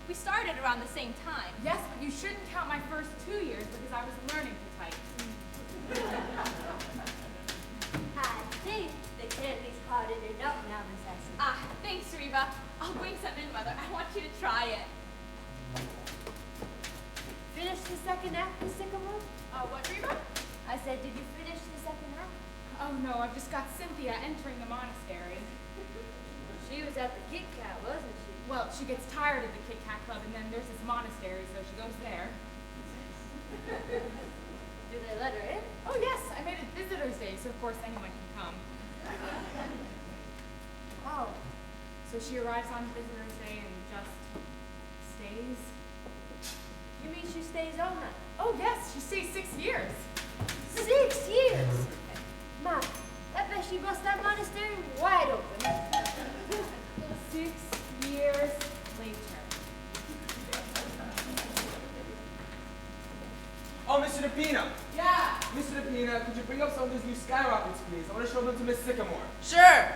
We started around the same time. Yes, but you shouldn't count my first 2 years because I was learning to type. I think the candy's caught it enough now, Miss Essie. Thanks, Reba. I'll bring some in, Mother. I want you to try it. Finish the second act, Miss Sycamore? What, Reba? I said, did you finish the second act? Oh no, I've just got Cynthia entering the monastery. She was at the Kit Kat, wasn't she? Well, she gets tired of the Kit Kat Club, and then there's this monastery, so she goes there. Do they let her in? Oh yes, I made it Visitor's Day, so of course anyone can come. Oh. So she arrives on Visitor's Day and just stays? You mean she stays all night? Oh yes, she stays 6 years. 6 years? Ma, I bet she bust that monastery wide open. 6 years later. Oh, Mr. DePina. Yeah. Mr. DePina, could you bring up some of these new skyrockets, please? I want to show them to Miss Sycamore. Sure.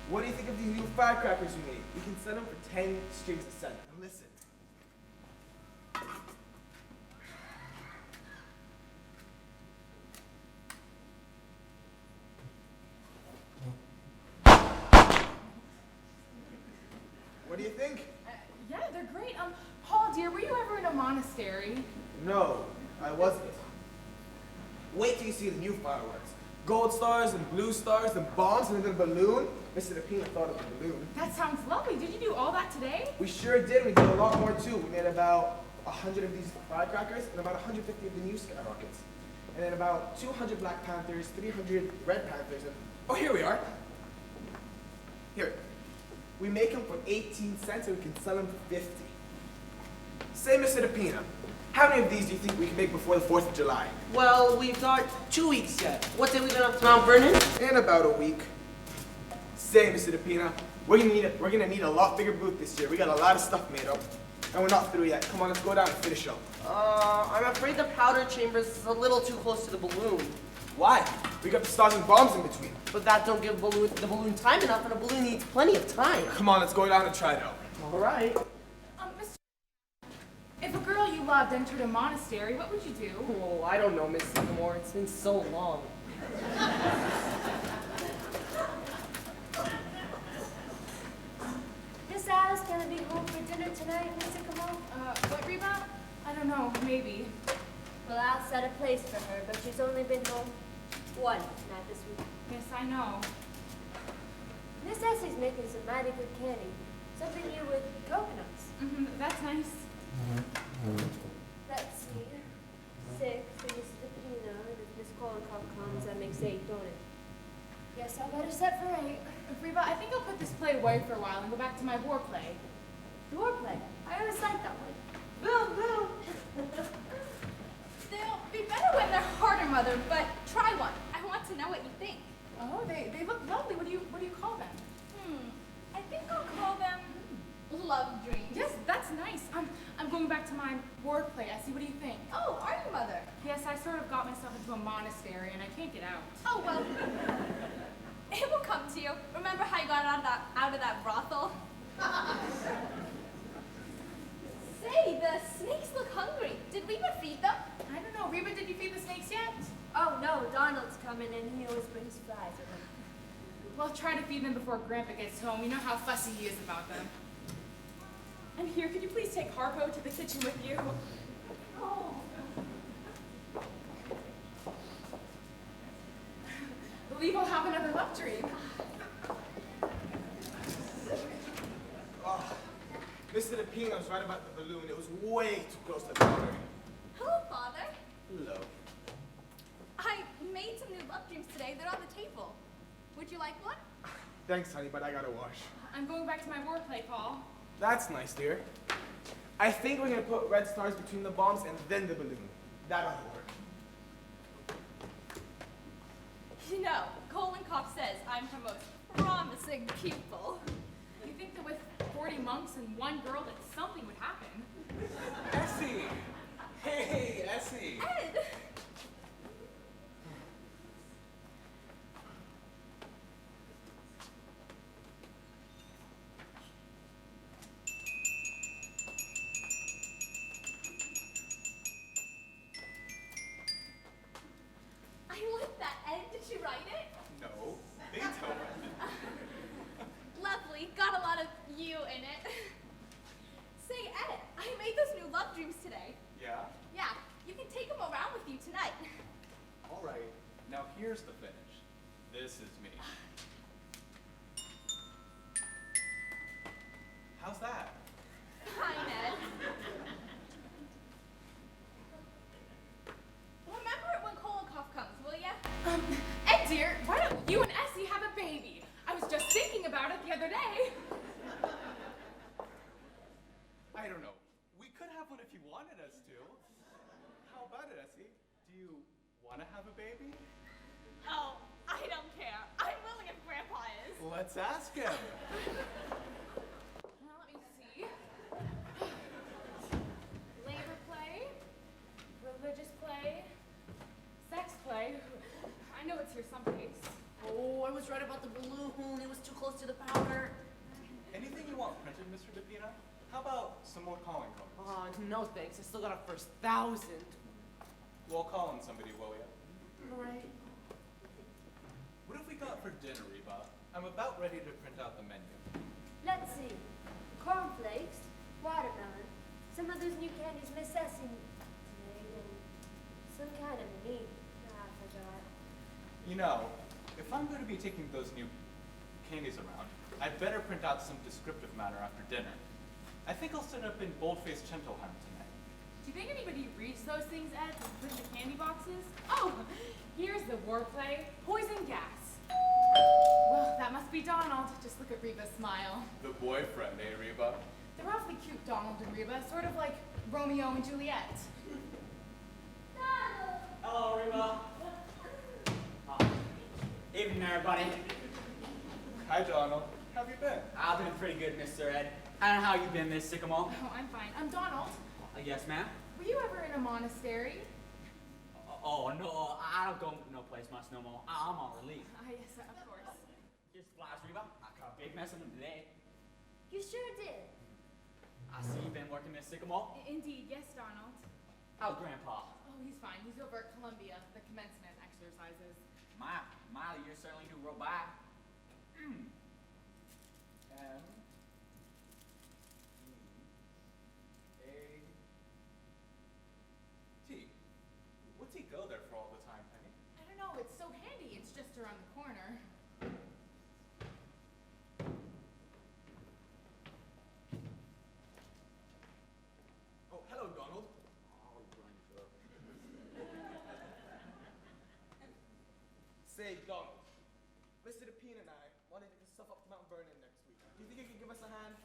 What do you think of these new firecrackers we made? We can sell them for 10 strings a cent. Now listen. What do you think? Yeah, they're great. Paul, dear, were you ever in a monastery? No, I wasn't. Wait till you see the new fireworks. Gold stars and blue stars and bombs and a little balloon. Mr. DePina thought of the balloon. That sounds lovely. Did you do all that today? We sure did. We did a lot more too. We made about 100 of these firecrackers and about 150 of the new skyrockets. And then about 200 Black Panthers, 300 Red Panthers, and oh, here we are. Here. We make them for 18 cents and we can sell them for 50. Say, Mr. DePina, how many of these do you think we can make before the 4th of July? Well, we've got 2 weeks yet. What day we going up to Mount Vernon? In about a week. Say, Mr. DePina, we're gonna need a lot bigger booth this year. We got a lot of stuff made up, and we're not through yet. Come on, let's go down and finish up. I'm afraid the powder chambers is a little too close to the balloon. Why? We got the stars and bombs in between. But that don't give the balloon time enough, and a balloon needs plenty of time. Come on, let's go down and try it out. All right. Mr. If a girl you loved entered a monastery, what would you do? Oh, I don't know, Miss Sycamore. It's been so long. Miss Alice gonna be home for dinner tonight, Miss Sycamore? What, Reba? I don't know, maybe. Well, I'll set a place for her, but she's only been home one night this week. Yes, I know. Miss Essie's making some mighty good candy. Something new with coconuts. That's nice. Let's see. 6 for Miss Stepina, and if Miss Kollenkoff comes, that makes 8, don't it? Yes, I better set for 8. Reba, I think I'll put this play away for a while and go back to my war play. Door play. I always liked that one. Boom, boom. They'll be better when they're harder, Mother, but try one. I want to know what you think. Oh, they look lovely. What do you call them? I think I'll call them Love Dreams. Yes, that's nice. I'm going back to my war play. Essie, what do you think? Oh, are you, Mother? Yes, I sort of got myself into a monastery and I can't get out. Oh, well, it will come to you. Remember how you got out of that brothel? Say, the snakes look hungry. Did we even feed them? I don't know. Reba, did you feed the snakes yet? Oh, no, Donald's coming and he always brings fries with him. Well, try to feed them before Grandpa gets home. You know how fussy he is about them. And here, could you please take Harpo to the kitchen with you? Oh. Believe I'll have another love dream. Oh, Mr. DePina was right about the balloon. It was way too close to the water. Hello, Father. Hello. I made some new love dreams today. They're on the table. Would you like one? Thanks, honey, but I gotta wash. I'm going back to my war play, Paul. That's nice, dear. I think we're gonna put red stars between the bombs and then the balloon. That ought to work. You know, Kollenkoff says I'm her most promising pupil. You think that with 40 monks and one girl that something would happen? Essie! Hey, Essie! Ed! I like that. Ed, did you write it? No, Beethoven. Lovely. Got a lot of you in it. Say, Ed, I made those new love dreams today. Yeah? Yeah, you can take them around with you tonight. All right. Now here's the finish. This is me. How's that? Fine, Ed. Remember it when Kolokov comes, will ya? Ed, dear, why don't you and Essie have a baby? I was just thinking about it the other day. I don't know. We could have one if you wanted us to. How about it, Essie? Do you want to have a baby? Oh, I don't care. I'm willing if Grandpa is. Let's ask him. Now, let me see. Labor play, religious play, sex play. I know it's here someplace. Oh, I was right about the balloon. It was too close to the powder. Anything you want printed, Mr. DePina? How about some more calling cards? No thanks. I still got a first 1,000. We'll call on somebody, will ya? Right. What have we got for dinner, Reba? I'm about ready to print out the menu. Let's see. Cornflakes, watermelon, some of those new candies Miss Essie made, and some kind of meat. I forgot. You know, if I'm going to be taking those new candies around, I'd better print out some descriptive matter after dinner. I think I'll set up in boldface Chentelheim tonight. Do you think anybody reads those things, Ed, that put in the candy boxes? Oh, here's the war play, poison gas. Well, that must be Donald. Just look at Reba's smile. The boyfriend, eh, Reba? They're awfully cute, Donald and Reba, sort of like Romeo and Juliet. Hello, Reba. Evening, everybody. Hi, Donald. How have you been? I've been pretty good, Mr. Ed. And how you been, Miss Sycamore? Oh, I'm fine. I'm Donald. Yes, ma'am? Were you ever in a monastery? Oh, no, I don't go no place much no more. I'm on relief. Ah, yes, of course. Here's supplies, Reba. I caught a big mess of them today. You sure did. I see you've been working, Miss Sycamore. Indeed, yes, Donald. How's Grandpa? Oh, he's fine. He's over at Columbia, the commencement exercises. My, you certainly do roll by. M E A T. What's he go there for all the time, Penny? I don't know. It's so handy. It's just around the corner. Oh, hello, Donald. Say, Donald, Mr. DePina and I want to take the stuff up to Mount Vernon next week. Do you think you can give us a hand?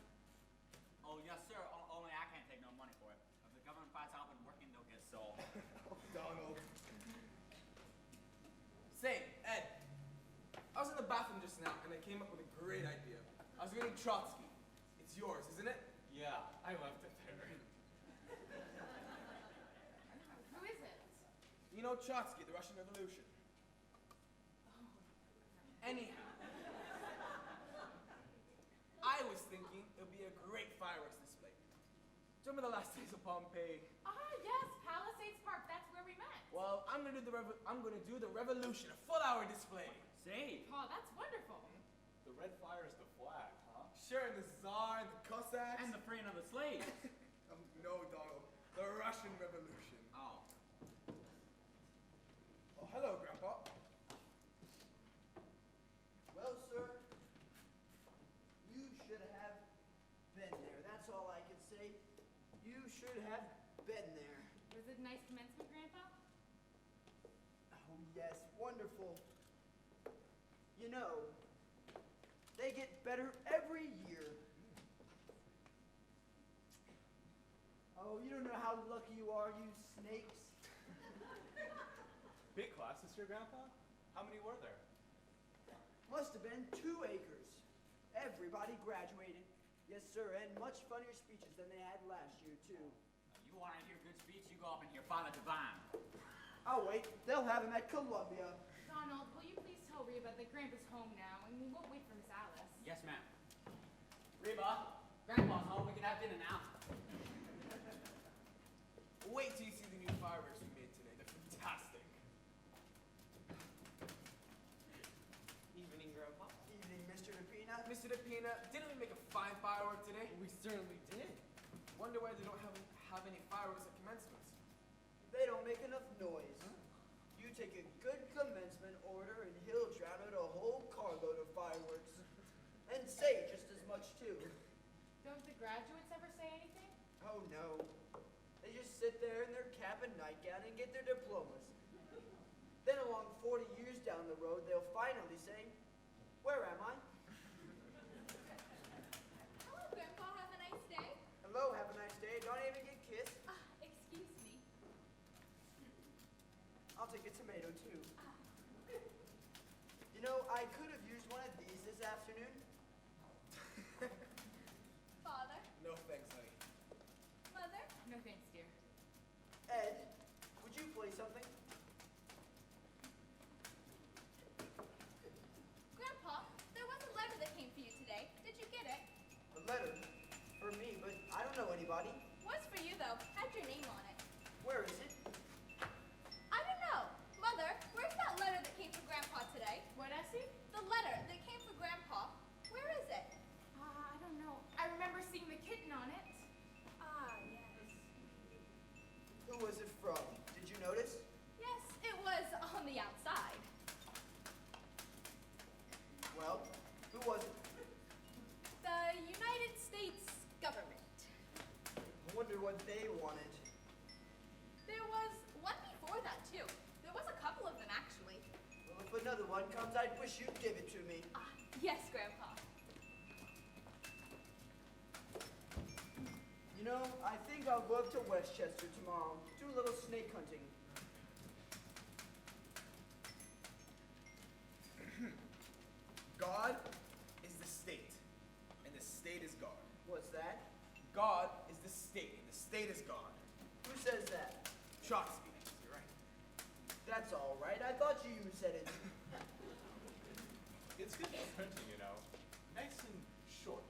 Oh, yes, sir. Only I can't take no money for it. If the government finds out I've been working, they'll get sold. Oh, Donald. Say, Ed, I was in the bathroom just now and I came up with a great idea. I was reading Trotsky. It's yours, isn't it? Yeah, I left it there. Who is it? You know Trotsky, the Russian Revolution. Anyhow, I was thinking it would be a great fireworks display. Remember the last days of Pompeii? Ah, yes, Palisades Park. That's where we met. Well, I'm gonna do the revolution, a full-hour display. Say, Oh, that's wonderful. The red fire is the flag, huh? Sure, and the Tsar and the Cossacks. and the freeing of the slaves. No, Donald, the Russian Revolution. Oh. Oh, hello, Grandpa. Well, sir, you should have been there. That's all I can say. You should have been there. Was it a nice commencement, Grandpa? Oh, yes, wonderful. You know, they get better every year. Oh, you don't know how lucky you are, you snakes. Big class this year, Grandpa? How many were there? Must have been 2 acres. Everybody graduated. Yes, sir, and much funnier speeches than they had last year, too. You people want to hear good speech, you go up and hear Father Divine. I'll wait. They'll have him at Columbia. Donald, will you please tell Reba that Grandpa's home now, and we won't wait for Miss Alice? Yes, ma'am. Reba, Grandpa's home. We can have dinner now. Wait till you see the new fireworks we made today. They're fantastic. Evening, Grandpa. Evening, Mr. DePina. Mr. DePina, didn't we make a fine firework today? We certainly did. Wonder why they don't have any fireworks at commencements. They don't make enough noise. You take a good commencement order and he'll drown out a whole carload of fireworks. And say just as much too. Don't the graduates ever say anything? Oh no. They just sit there in their cap and nightgown and get their diplomas. Then along 40 years down the road, they'll finally say, "Where am I?" Hello, Grandpa. Have a nice day. Hello, have a nice day. Don't even get kissed. Excuse me. I'll take a tomato too. You know, I could have used one of these this afternoon. Father, No thanks, honey. Mother, No thanks, dear. Ed, would you play something? Grandpa, there was a letter that came for you today. Did you get it? A letter for me, but I don't know anybody. Was for you, though. Had your name on it. Where is it? I don't know. Mother, where's that letter that came for Grandpa today? What, Essie? The letter that came for Grandpa. Where is it? I don't know. I remember seeing the kitten on it. Yes. Who was it from? Did you notice? Yes, it was on the outside. Well, who was it? The United States government. I wonder what they wanted. There was one before that, too. There was a couple of them, actually. Well, if another one comes, I'd wish you'd give it to me. Yes, Grandpa. You know, I think I'll go up to Westchester tomorrow. Do a little snake hunting. God is the state, and the state is God. What's that? God is the state, and the state is God. Who says that? Chalk speak. You're right. That's all right. I thought you said it. It's good for printing, you know. Nice and short.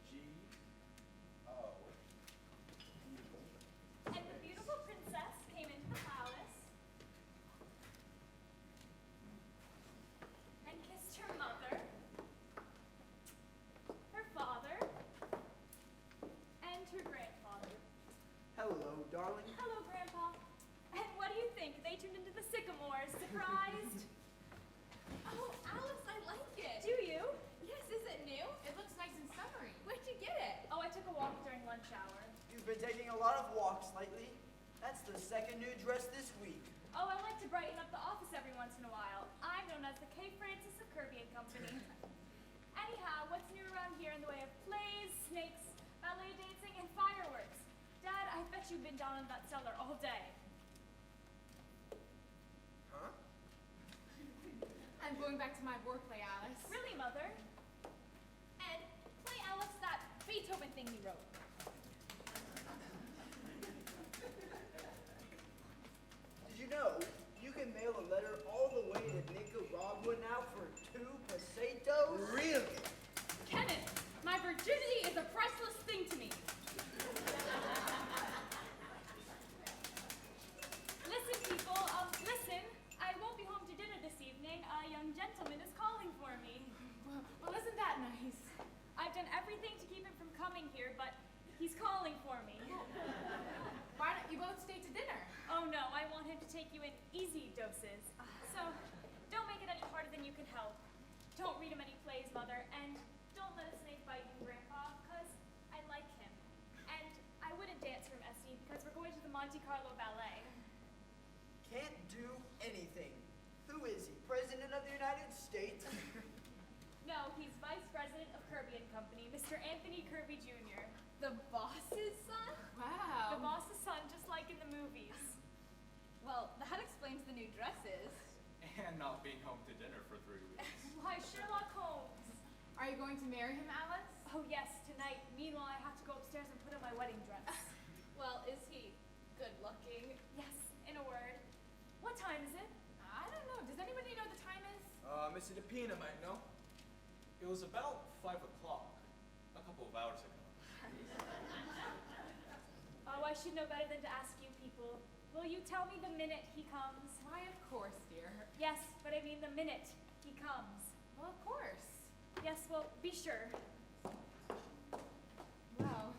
G-O. And the beautiful princess came into the palace and kissed her mother, her father, and her grandfather. Hello, darling. Hello, Grandpa. And what do you think? They turned into the sycamores. Surprised? Oh, Alice, I like it. Do you? Yes, is it new? It looks nice and summery. Where'd you get it? Oh, I took a walk during lunch hour. You've been taking a lot of walks lately. That's the second new dress this week. Oh, I like to brighten up the office every once in a while. I'm known as the K. Francis of Kirby and Company. Anyhow, what's new around here in the way of plays, snakes, ballet dancing, and fireworks? Dad, I bet you've been down in that cellar all day. Huh? I'm going back to my war play, Alice. Really, Mother? Ed, play Alice that Beethoven thing you wrote. Did you know you can mail a letter all the way to Nicaragua now for 2 pesetos? Really? Kenneth, my virginity is a priceless thing to me. Listen, people, listen. I won't be home to dinner this evening. A young gentleman is calling for me. Well, isn't that nice? I've done everything to keep him from coming here, but he's calling for me. Why don't you both stay to dinner? Oh no, I want him to take you in easy doses. So, don't make it any harder than you can help. Don't read him any plays, Mother, and don't let a snake bite you, Grandpa, because I like him. And I wouldn't dance for him, Essie, because we're going to the Monte Carlo Ballet. Can't do anything. Who is he? President of the United States? No, he's Vice President of Kirby and Company, Mr. Anthony Kirby Jr. The boss's son? Wow. The boss's son, just like in the movies. Well, that explains the new dresses. And not being home to dinner for 3 weeks. Why, Sherlock Holmes. Are you going to marry him, Alice? Oh yes, tonight. Meanwhile, I have to go upstairs and put on my wedding dress. Well, Well, is he good looking? Yes, in a word. What time is it? I don't know. Does anybody know the time is? Mr. DePina might know. It was about 5 o'clock, a couple of hours ago. Oh, I should know better than to ask you people. Will you tell me the minute he comes? Why, of course, dear. Yes, but I mean the minute he comes. Well, of course. Yes, well, be sure. Well,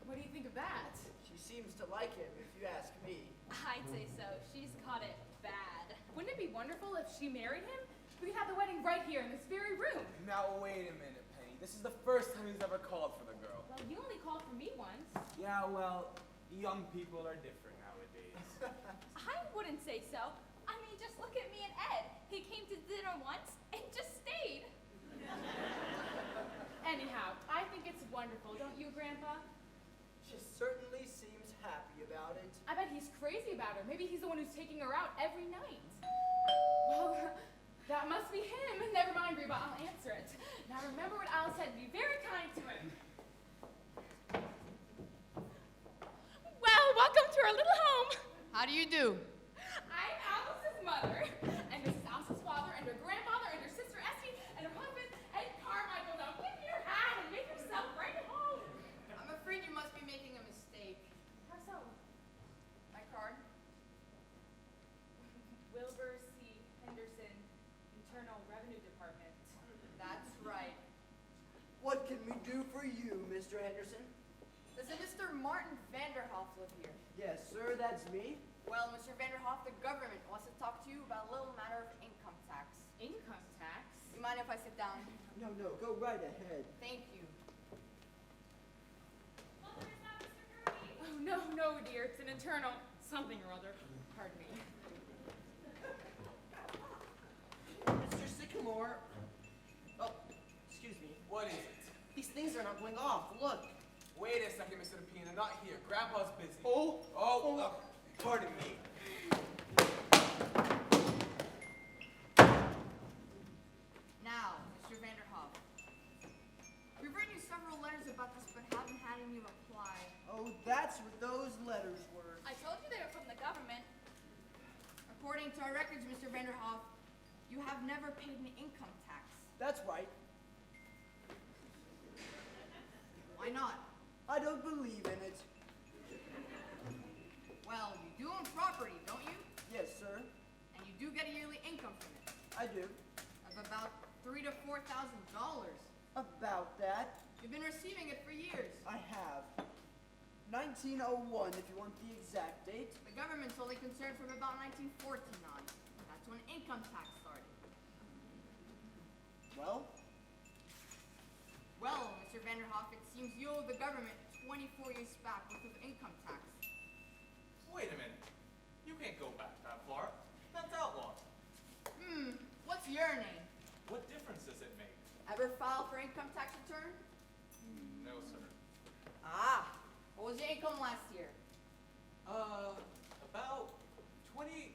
what do you think of that? She seems to like him, if you ask me. I'd say so. She's caught it bad. Wouldn't it be wonderful if she married him? We could have the wedding right here in this very room. Now wait a minute, Penny. This is the first time he's ever called for the girl. Well, you only called for me once. Yeah, well, young people are different nowadays. I wouldn't say so. I mean, just look at me and Ed. He came to dinner once and just stayed. Anyhow, I think it's wonderful, don't you, Grandpa? She certainly seems happy about it. I bet he's crazy about her. Maybe he's the one who's taking her out every night. Well, that must be him. Never mind, Reba, I'll answer it. Now remember what Al said. Be very kind to him. Well, welcome to our little home. How do you do? I'm Alice's mother, and this is Alice's father, and her grandfather, and her sister Essie, and her husband, Ed Carmichael. Now give me your hat and make yourself right at home. I'm afraid you must be making a mistake. How so? My card? Wilbur C. Henderson, Internal Revenue Department. That's right. What can we do for you, Mr. Henderson? Does a Mr. Martin Vanderhoff live here? Yes, sir, that's me. Well, Mr. Vanderhoff, the government wants to talk to you about a little matter of income tax. Income tax? You mind if I sit down? No, go right ahead. Thank you. Mother, is that Mr. Kirby? Oh, no, dear. It's an internal something or other. Pardon me. Mr. Sycamore. Oh, excuse me. What is it? These things are not going off. Look. Wait a second, Mr. DePina. Not here. Grandpa's busy. Oh. Pardon me. Now, Mr. Vanderhoff. We've written you several letters about this, but haven't had any reply. Oh, that's what those letters were. I told you they were from the government. According to our records, Mr. Vanderhoff, you have never paid an income tax. That's right. Why not? I don't believe in it. Well, you do own property, don't you? Yes, sir, And you do get a yearly income from it I do. of about $3,000 to $4,000. About that, You've been receiving it for years. I have. 1901, if you want the exact date. The government's only concerned from about 1949. That's when income tax started. Well, Well, Mr. Vanderhoff, it seems you owe the government 24 years back worth of income tax. Wait a minute. You can't go back that far. That's outlawed. What's your name? What difference does it make? Ever filed for income tax return? No, sir. Ah, what was your income last year? About $20.50,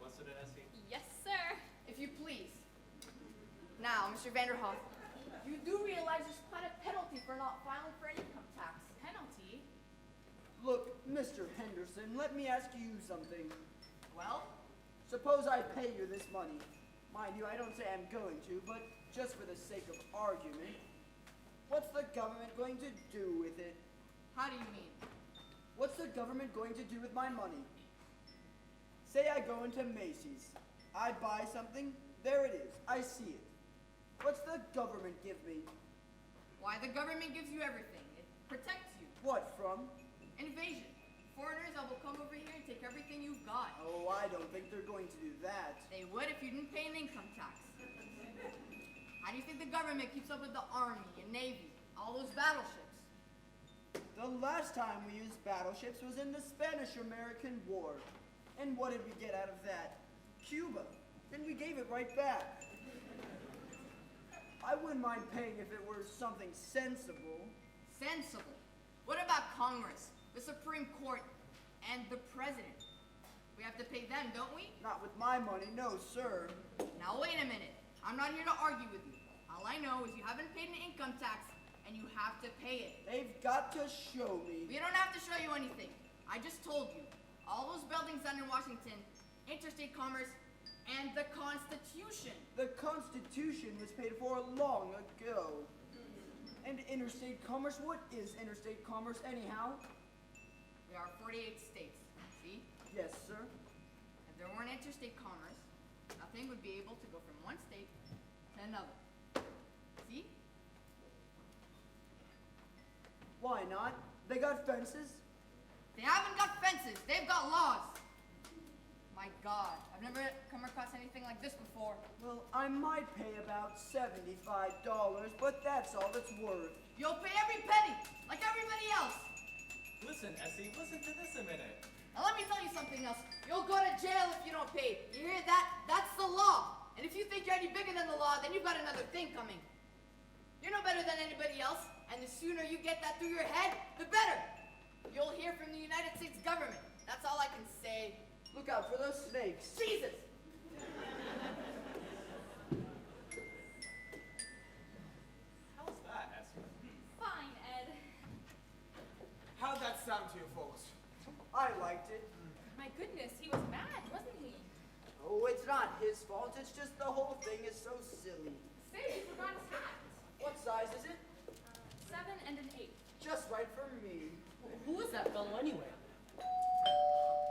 wasn't it, Essie? Yes, sir. If you please. Now, Mr. Vanderhoff, you do realize there's quite a penalty for not filing for an income tax. Penalty? look, Mr. Henderson, let me ask you something. Well, Suppose I pay you this money. Mind you, I don't say I'm going to, but just for the sake of argument, what's the government going to do with it? how do you mean? What's the government going to do with my money? Say I go into Macy's. I buy something, there it is, I see it. What's the government give me? Why, the government gives you everything. It protects you. What from? Invasion. Foreigners that will come over here and take everything you've got. Oh, I don't think they're going to do that. They would if you didn't pay an income tax. How do you think the government keeps up with the Army and Navy, all those battleships? The last time we used battleships was in the Spanish-American War. And what did we get out of that? Cuba. And we gave it right back. I wouldn't mind paying if it were something sensible. Sensible. What about Congress, the Supreme Court, and the President? We have to pay them, don't we? Not with my money, no, sir. Now wait a minute. I'm not here to argue with you. All I know is you haven't paid an income tax, and you have to pay it. They've got to show me. We don't have to show you anything. I just told you. All those buildings under Washington, interstate commerce, and the Constitution. The Constitution was paid for long ago. And interstate commerce? What is interstate commerce anyhow? There are 48 states, see? Yes, sir. If there weren't interstate commerce, nothing would be able to go from one state to another. See? Why not? They got fences. They haven't got fences, they've got laws. My God, I've never come across anything like this before. Well, I might pay about $75, but that's all it's worth. You'll pay every penny, like everybody else. Listen, Essie, listen to this a minute. Now let me tell you something else. You'll go to jail if you don't pay. You hear that? That's the law. And if you think you're any bigger than the law, then you've got another thing coming. You're no better than anybody else, and the sooner you get that through your head, the better. You'll hear from the United States government. That's all I can say. Look out for those snakes. Jesus! How's that, Essie? Fine, Ed. How'd that sound to you folks? I liked it. My goodness, he was mad, wasn't he? Oh, it's not his fault. It's just the whole thing is so silly. Say, he forgot his hat. What size is it? 7 and an 8. Just right for me. Who is that fellow anyway?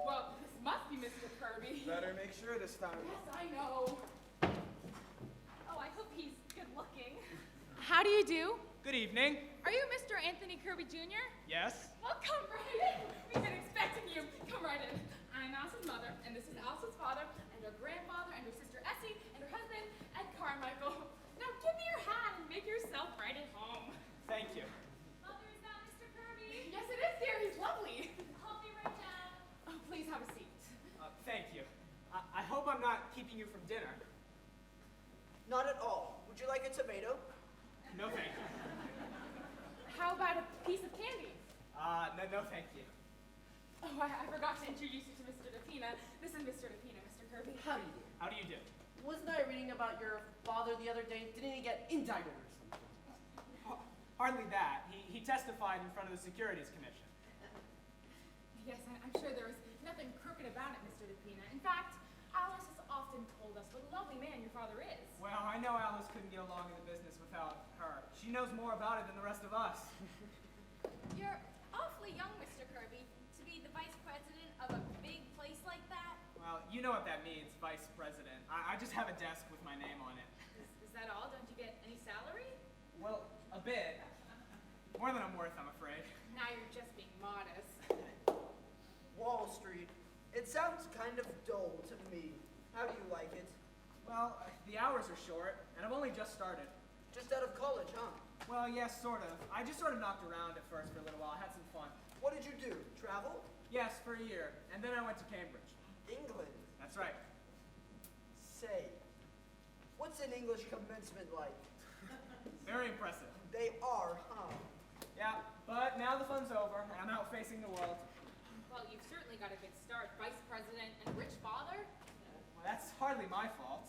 Well, this must be Mr. Kirby. Better make sure this time. Yes, I know. Oh, I hope he's good looking. How do you do? Good evening. Are you Mr. Anthony Kirby Jr.? Yes? Well, come right in. We've been expecting you. Come right in. I'm Alice's mother, and this is Alice's father, and her grandfather, and her sister Essie, and her husband, Ed Carmichael. Now give me your hat and make yourself right at home. Thank you. Mother, is that Mr. Kirby? Yes, it is, dear. He's lovely. I'll be right down. Oh, please have a seat. Thank you. I hope I'm not keeping you from dinner. Not at all. Would you like a tomato? No, thank you. How about a piece of candy? No, thank you. Oh, I forgot to introduce you to Mr. DePina. This is Mr. DePina, Mr. Kirby. How do you do? How do you do? Wasn't I reading about your father the other day? Didn't he get indicted or something? Hardly that. He testified in front of the Securities Commission. Yes, I'm sure there was nothing crooked about it, Mr. DePina. In fact, Alice has often told us what a lovely man your father is. Well, I know Alice couldn't get along in the business without her. She knows more about it than the rest of us. You're awfully young, Mr. Kirby, to be the vice president of a big place like that. Well, you know what that means, vice president. I just have a desk with my name on it. Is that all? Don't you get any salary? Well, a bit. More than I'm worth, I'm afraid. Now you're just being modest. Wall Street. It sounds kind of dull to me. How do you like it? Well, the hours are short, and I've only just started. Just out of college, huh? Well, yes, sort of. I just sort of knocked around at first for a little while. I had some fun. What did you do? Travel? Yes, for a year. And then I went to Cambridge. England. That's right. Say, what's an English commencement like? Very impressive. They are, huh? Yeah, but now the fun's over, and I'm out facing the world. Well, you've certainly got a good start. Vice president and a rich father. Well, that's hardly my fault.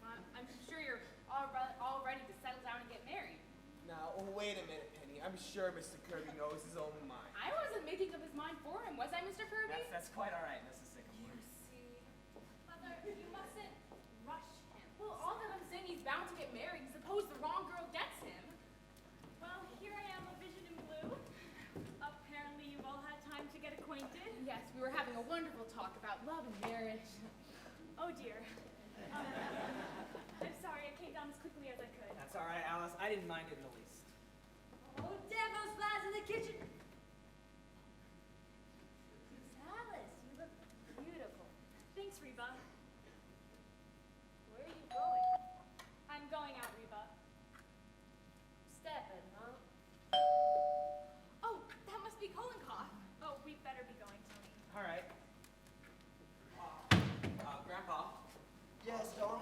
I'm sure you're all ready to settle down and get married. Now, wait a minute, Penny. I'm sure Mr. Kirby knows his own mind. I wasn't making up his mind for him, was I, Mr. Kirby? That's quite all right, Mrs. Sycamore. See, Mother, you mustn't rush him. Well, all that I'm saying, he's bound to get married. Suppose the wrong girl gets him. Well, here I am, a vision in blue. Apparently you've all had time to get acquainted. Yes, we were having a wonderful talk about love and marriage. Oh dear. I'm sorry, I came down as quickly as I could. That's all right, Alice. I didn't mind it in the least. Oh, there goes flies in the kitchen. Alice, you look beautiful. Thanks, Reba. Where are you going? I'm going out, Reba. Stepping, huh? Oh, that must be Kolenkoff. Oh, we'd better be going, Tony. All right. Grandpa, Yes, Don?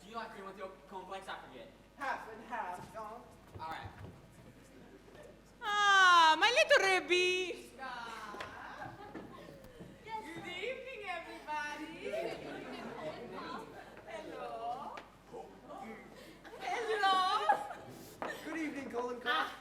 do you like green with your cornflakes? I forget. Half and half, Don. All right. Ah, my little Rebby. Good evening, everybody. Hello. Hello. Good evening, Colin. Ah,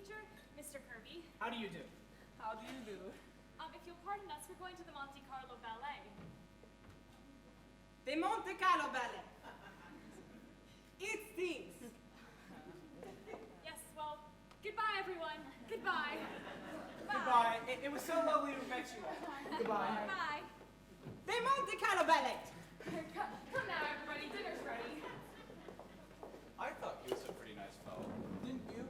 teacher, Mr. Kirby. How do you do? How do you do? If you'll pardon us, we're going to the Monte Carlo Ballet. The Monte Carlo Ballet. It stinks. Yes, well, goodbye, everyone. Goodbye. Goodbye. It was so lovely to meet you all. Goodbye. Goodbye. The Monte Carlo Ballet. Come now, everybody. Dinner's ready. I thought he was a pretty nice fellow. Didn't you?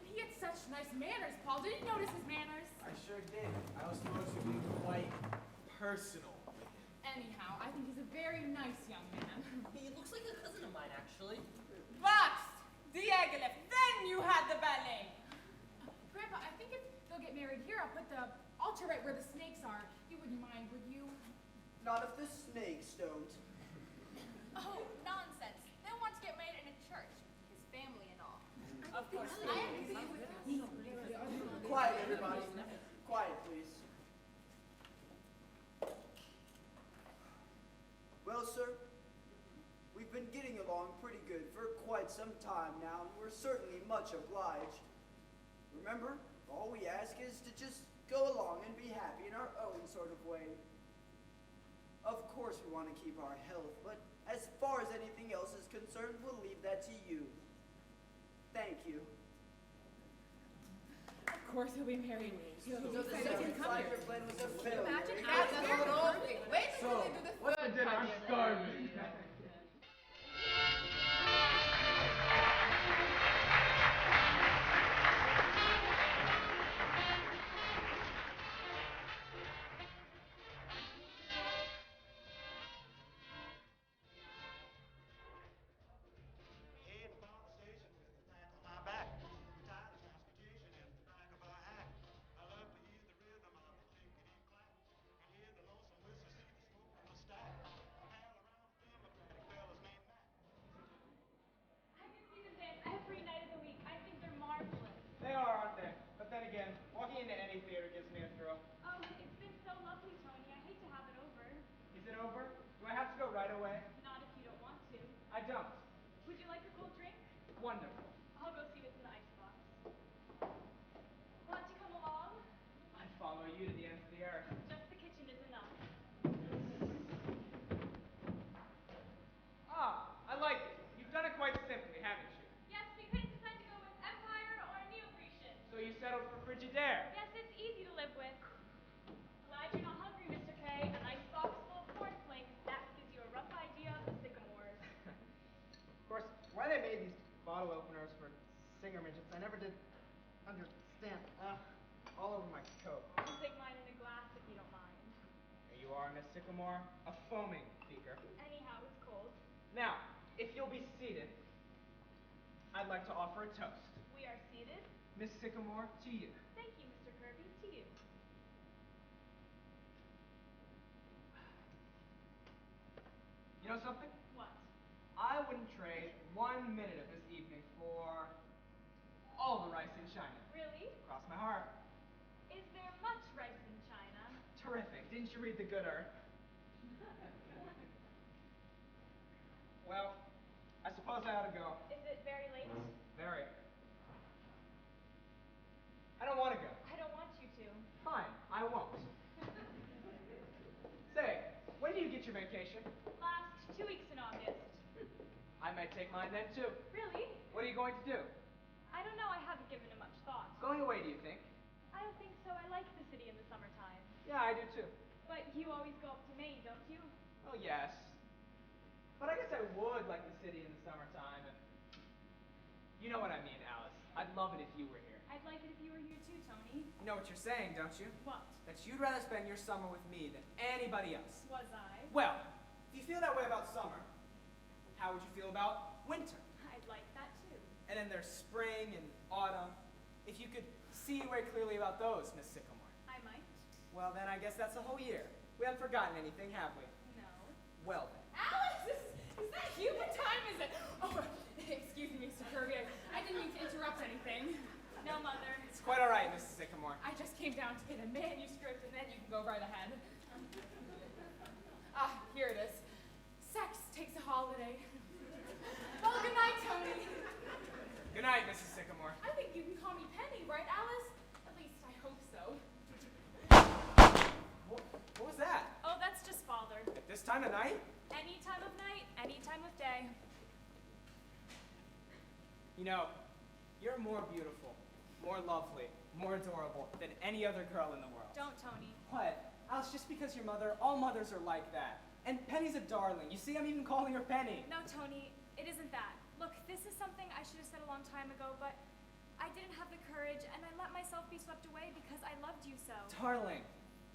He had such nice manners, Paul. Did you notice his manners? I sure did. I was supposed to be quite personal. Anyhow, I think he's a very nice young man. He looks like a cousin of mine, actually. Vax! Diaghilev, then you had the ballet. Grandpa, I think if they'll get married here, I'll put the altar right where the snakes are. You wouldn't mind, would you? Not if the snakes don't. Oh, nonsense. They'll want to get married in a church. His family and all. Of course. I agree with you. Quiet, everybody. Quiet, please. Well, sir, we've been getting along pretty good for quite some time now, and we're certainly much obliged. Remember, all we ask is to just go along and be happy in our own sort of way. Of course we want to keep our health, but as far as anything else is concerned, we'll leave that to you. Thank you. Of course he'll be married. He'll So the be second Looks like your plan was a failure. Imagine eh? how that's a little thing. Wait until they do the What's the third dinner? I'm time. starving. Head upon the station with the pack on my back. Tired of transportation and the crack of a hack. I love to hear the rhythm of the clinkety clack and hear the lonesome whistle, see the smoke from the stack. I pal around with Democratic fellas named Mac. I can see them dance every night of the week. I think they're marvelous. They are, aren't they? But then again, walking into any theater gives me a thrill. Oh, it's been so lovely, Tony. I hate to have it over. Is it over? Do I have to go right away? Not if you don't want to. I don't. Would you like a cold drink? Wonderful. I'll go see what's in the icebox. Want to come along? I'd follow you to the ends of the earth. Just the kitchen is enough. Ah, I like it. You've done it quite simply, haven't you? Yes, we couldn't decide to go with Empire or Neo-Grecian. So you settled for Frigidaire. Yes, it's easy to live with. Glad you're not hungry, Mr. K. An icebox full of cornflakes. That gives you a rough idea of the sycamores. Of course, why they made these bottle openers for singer midgets, I never did understand. All over my coat. I'll take mine in a glass if you don't mind. There you are, Miss Sycamore, a foaming beaker. Anyhow, it's cold. Now, if you'll be seated, I'd like to offer a toast. We are seated. Miss Sycamore, to you. Thank you, Mr. Kirby. To you. You know something? What? I wouldn't trade 1 minute of this evening for all the rice in China. Really? Cross my heart. Is there much rice in China? Terrific. Didn't you read The Good Earth? Well, I suppose I ought to go. Is it very late? Very. I don't want to go. I don't want you to. Fine, I won't. Say, when do you get your vacation? Last 2 weeks in August. I might take mine then too. Really? What are you going to do? I don't know. I haven't given it much thought. Going away, do you think? I don't think so. I like the city in the summertime. Yeah, I do too. But you always go up to Maine, don't you? Oh, yes. But I guess I would like the city in the summertime. And you know what I mean, Alice. I'd love it if you were here. I'd like it if you were here too, Tony. You know what you're saying, don't you? What? That you'd rather spend your summer with me than anybody else. Was I? Well, if you feel that way about summer, how would you feel about winter? I'd like that too. And then there's spring and autumn. If you could see very clearly about those, Miss Sycamore. I might. Well, then I guess that's the whole year. We haven't forgotten anything, have we? No. Well, then. Alice, is that you? What time is it? Oh, excuse me, Mr. Kirby. I didn't mean to interrupt anything. No, Mother. It's quite all right, Mrs. Sycamore. I just came down to get a manuscript, and then you can go right ahead. Ah, here it is. Sex takes a holiday. Well, good night, Tony. Good night, Mrs. Sycamore. I think you time of night? Any time of night, any time of day. You know, you're more beautiful, more lovely, more adorable than any other girl in the world. Don't, Tony. What? Alice, just because you're mother, all mothers are like that. And Penny's a darling. You see, I'm even calling her Penny. No, Tony, it isn't that. Look, this is something I should have said a long time ago, but I didn't have the courage, and I let myself be swept away because I loved you so. Darling.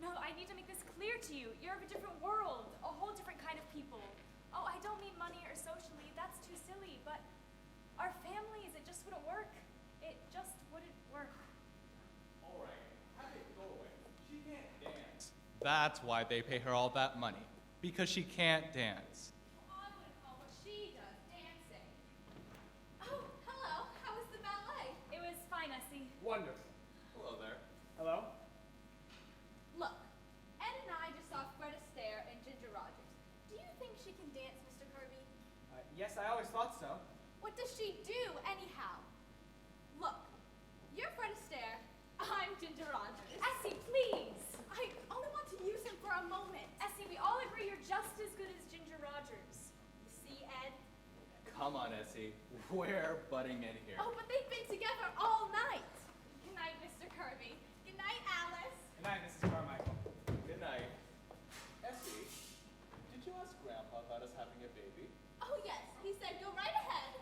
No, I need to make this clear to you. You're of a different world, a whole different kind of people. Oh, I don't mean money or socially, that's too silly, but our families, it just wouldn't work. It just wouldn't work. All right, have it go away. She can't dance. That's why they pay her all that money. Because she can't dance. I wouldn't call what she does dancing. Oh, hello. How was the ballet? It was fine, Essie. Wonderful. Hello there. Hello? Look, Ed and I just saw Fred Astaire and Ginger Rogers. Do you think she can dance, Mr. Kirby? Yes, I always thought so. What does she do, anyhow? Look, you're Fred Astaire. I'm Ginger Rogers. Essie, please! I only want to use him for a moment. Essie, we all agree you're just as good as Ginger Rogers. You see, Ed? Come on, Essie. We're butting in here. Oh, but they've been together all night. Good night, Mr. Kirby. Good night, Alice. Good night, Mrs. Carmichael. Good night. Essie, did you ask Grandpa about us having a baby? Oh, yes. He said go right ahead.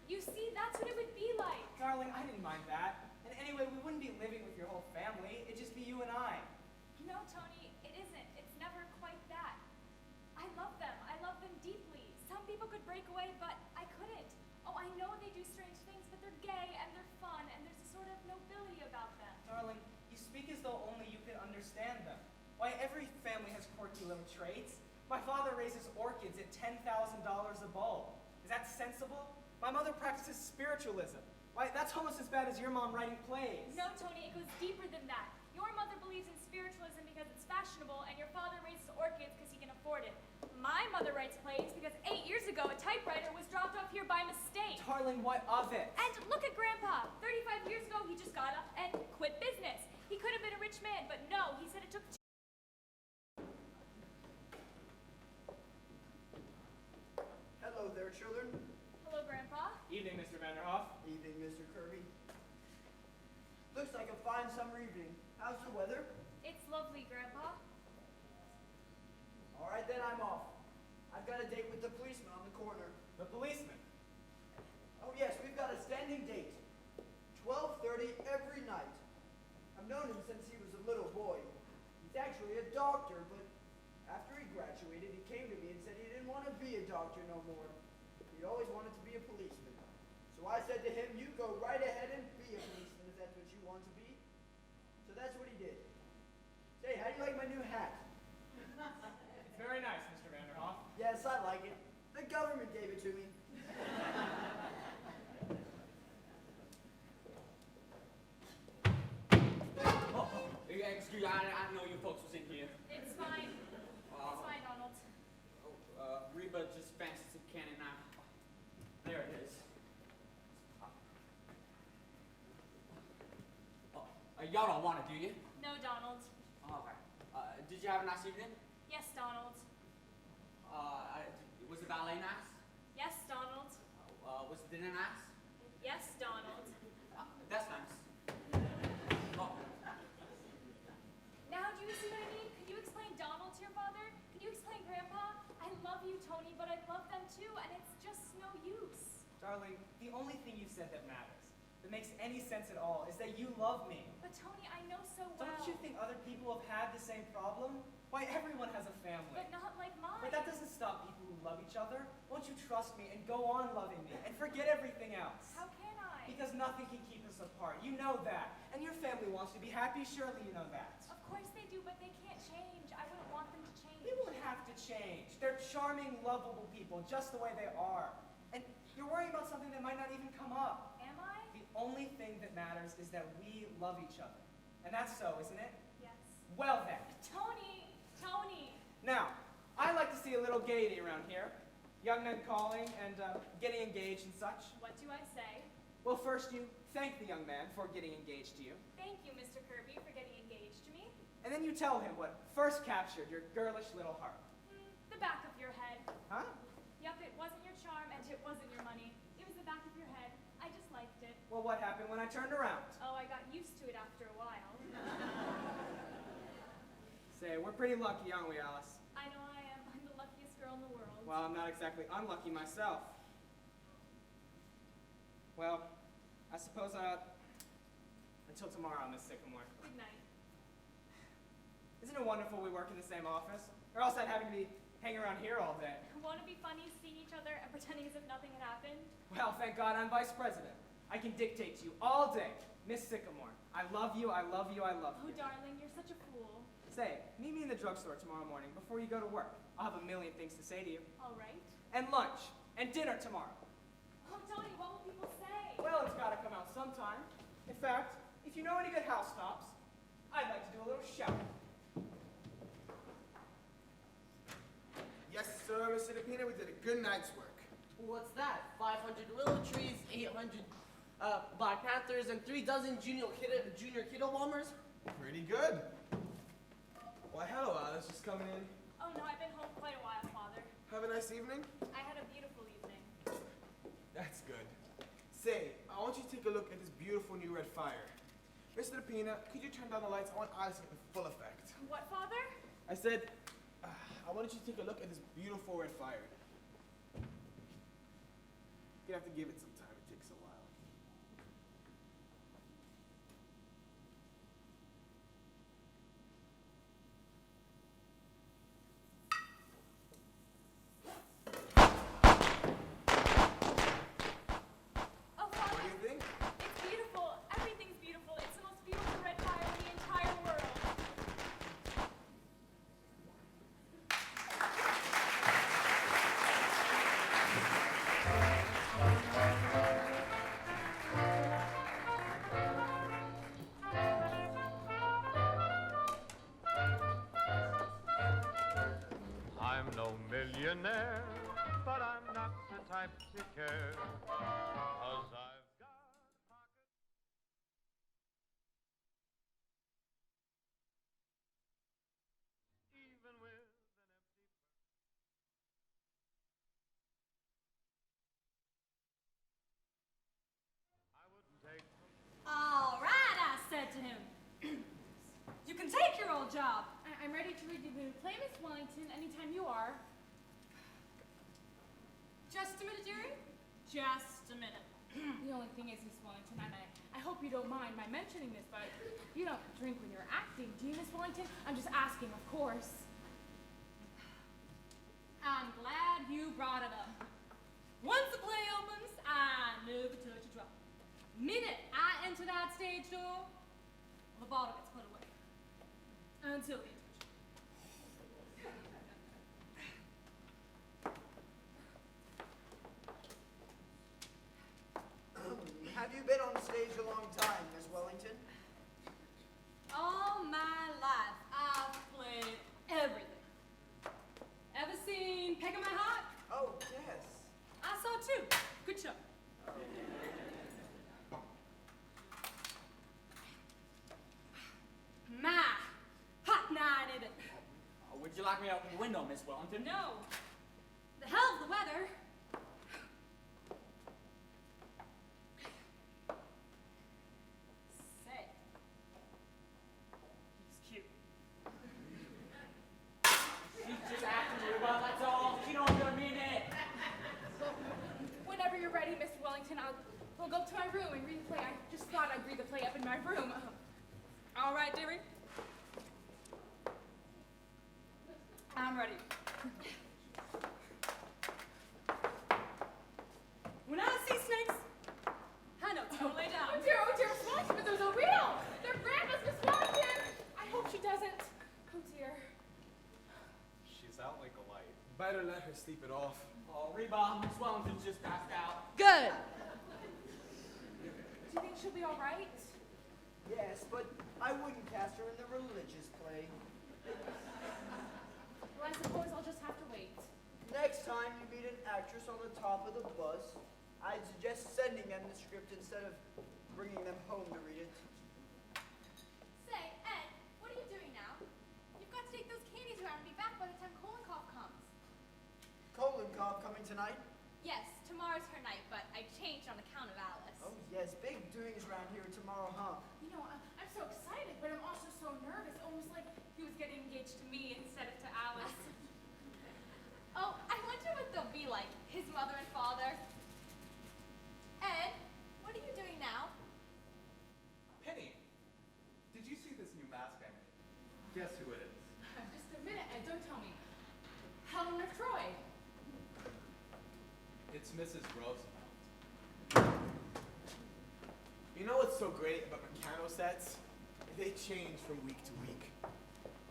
You see, that's what it would be like. Darling, I didn't mind that. And anyway, we wouldn't be living with your whole family. It'd just be you and I. No, Tony, it isn't. It's never quite that. I love them. I love them deeply. Some people could break away, but I couldn't. Oh, I know they do strange things, but they're gay and they're fun and there's a sort of nobility about them. Darling, you speak as though only you can understand them. Why, every family has quirky little traits. My father raises orchids at $10,000 a bulb. Is that sensible? My mother practices spiritualism. Why, that's almost as bad as your mom writing plays. No, Tony, it goes deeper than that. Your mother believes in spiritualism because it's fashionable, and your father raises orchids because he can afford it. My mother writes plays because 8 years ago a typewriter was dropped off here by mistake. Darling, what of it? And look at Grandpa. 35 years ago, he just got up and quit business. He could have been a rich man, but no, he said it took Hello there, children. Hello, Grandpa. Evening, Mr. Vanderhoff. Evening, Mr. Kirby. Looks like a fine summer evening. How's the weather? It's lovely, Grandpa. All right, then I'm off. I've got a date with the policeman on the corner. The policeman. Oh, yes, we've got a standing date. 12:30 every night. I've known him since he was a little boy. He's actually a doctor, but after he graduated, he came to me and said he didn't want to be a doctor no more. He'd always wanted to be a policeman. So I said to him, you go right ahead and be a policeman if that's what you want to be. So that's what he did. Say, how do you like my new hat? It's very nice, Mr. Vanderhoff. Yes, I like it. The government gave it to me. Excuse me, I didn't know you folks was in here. It's fine. It's fine, Donald. Reba just fancies some candy now. There it is. Y'all don't want it, do you? No, Donald. Okay. Did you have a nice evening? Yes, Donald. Was the ballet nice? Yes, Donald. Was the dinner nice? Yes, Donald. That's nice. Oh, Now, do you see what I mean? Could you explain Donald to your father? Could you explain Grandpa? I love you, Tony, but I love them too, and it's just no use. Darling, the only thing you said that matters, that makes any sense at all, is that you love me. But Tony, I know so well. Don't you think other people have had the same problem? Why, everyone has a family. But not like mine. But that doesn't stop people who love each other. Won't you trust me and go on loving me and forget everything else? How can I? Because nothing can keep us apart. You know that. And your family wants to be happy. Surely you know that. Of course they do, but they can't change. I wouldn't want them to change. They won't have to change. They're charming, lovable people, just the way they are. And you're worrying about something that might not even come up. Am I? The only thing that matters is that we love each other. And that's so, isn't it? Yes. Well then. Tony! Tony! Now, I like to see a little gaiety around here. Young men calling and getting engaged and such. What do I say? Well, first you thank the young man for getting engaged to you. Thank you, Mr. Kirby, for getting engaged to me. And then you tell him what first captured your girlish little heart. The back of your head. Huh? Yup, it wasn't your charm and it wasn't your money. It was the back of your head. I just liked it. Well, what happened when I turned around? Oh, I got used to it after a while. Say, we're pretty lucky, aren't we, Alice? I know I am. I'm the luckiest girl in the world. Well, I'm not exactly unlucky myself. Well, I suppose until tomorrow, Miss Sycamore. Good night. Isn't it wonderful we work in the same office? Or else I'd having to be hanging around here all day. Want to be funny, seeing each other and pretending as if nothing had happened? Well, thank God I'm vice president. I can dictate to you all day. Miss Sycamore, I love you, I love you, I love Oh, you. darling, you're such a fool. Say, meet me in the drugstore tomorrow morning before you go to work. I'll have a million things to say to you. All right. And lunch. And dinner tomorrow. Oh, Tony, what will people say? Well, it's gotta come out sometime. In fact, if you know any good house tops, I'd like to do a little shouting. Yes, sir, Mr. DePina, we did a good night's work. What's that? 500 willow trees, 800 Black Panthers, and 3 dozen junior kiddo bombers? Pretty good. Why, hello, Alice, just coming in. Oh, no, I've been home quite a while, Father. Have a nice evening? I had a beautiful evening. That's good. Say, I want you to take a look at this beautiful new red fire. Mr. DePina, could you turn down the lights? I want Alice to get the full effect. What, Father? I said, I wanted you to take a look at this beautiful red fire. You're gonna have to give it some time. It takes a while. Oh, Father. What do you think? It's beautiful. Everything's beautiful. It's the most beautiful red fire in the entire world. I'm no millionaire, but I'm not the type to care, 'cause I've got pockets. Even with an empty I wouldn't take All right, I said to him. You can take your old job. I'm ready to read the new play, Miss Wellington, anytime you are. Just a minute, dearie. Just a minute. The only thing is, Miss Wellington, and I hope you don't mind my mentioning this, but you don't drink when you're acting, do you, Miss Wellington? I'm just asking, of course. I'm glad you brought it up. Once the play opens, I never touch a drop. Minute I enter that stage door, the bottle gets put away. Until the Have you been on stage a long time, Miss Wellington? all my life, I've played everything. Ever seen Peck of My Heart? Oh, yes. I saw two. Good show. My hot night in it. Would you like me out the window, Miss Wellington? No. The hell of the weather. Say. He's cute. She's just acting real well, that's all. She don't really mean it. Whenever you're ready, Miss Wellington, we'll go up to my room and read the play. I just thought I'd read the play up in my room. All right, dearie. I'm ready. When I see snakes, I know to lay down. Oh dear, Miss Wellington, but those are real. They're grandma's, Miss Wellington. I hope she doesn't. Oh dear. She's out like a light. Better let her sleep it off. Oh, Reba, Miss Wellington's just passed out. Good. Do you think she'll be all right? Yes, but I wouldn't cast her in the religious play. Well, I suppose I'll just have to wait. Next time you meet an actress on the top of the bus, I'd suggest sending them the script instead of bringing them home to read it. Say, Ed, what are you doing now? You've got to take those candies around and be back by the time Kolonkov comes. Kolonkov coming tonight? Yes, tomorrow's her night, but I changed on account of Alice. Oh yes, big doings around here tomorrow, huh? You know, I'm so excited, but I'm also so nervous, almost like he was getting engaged to me instead of to Alice. Oh, I wonder what they'll be like, his mother and father. Ed, what are you doing now? Penny, did you see this new mask I made? Guess who it is? Just a minute, Ed, don't tell me. Helen of Troy. It's Mrs. Roosevelt. You know what's so great about Meccano sets? They change from week to week.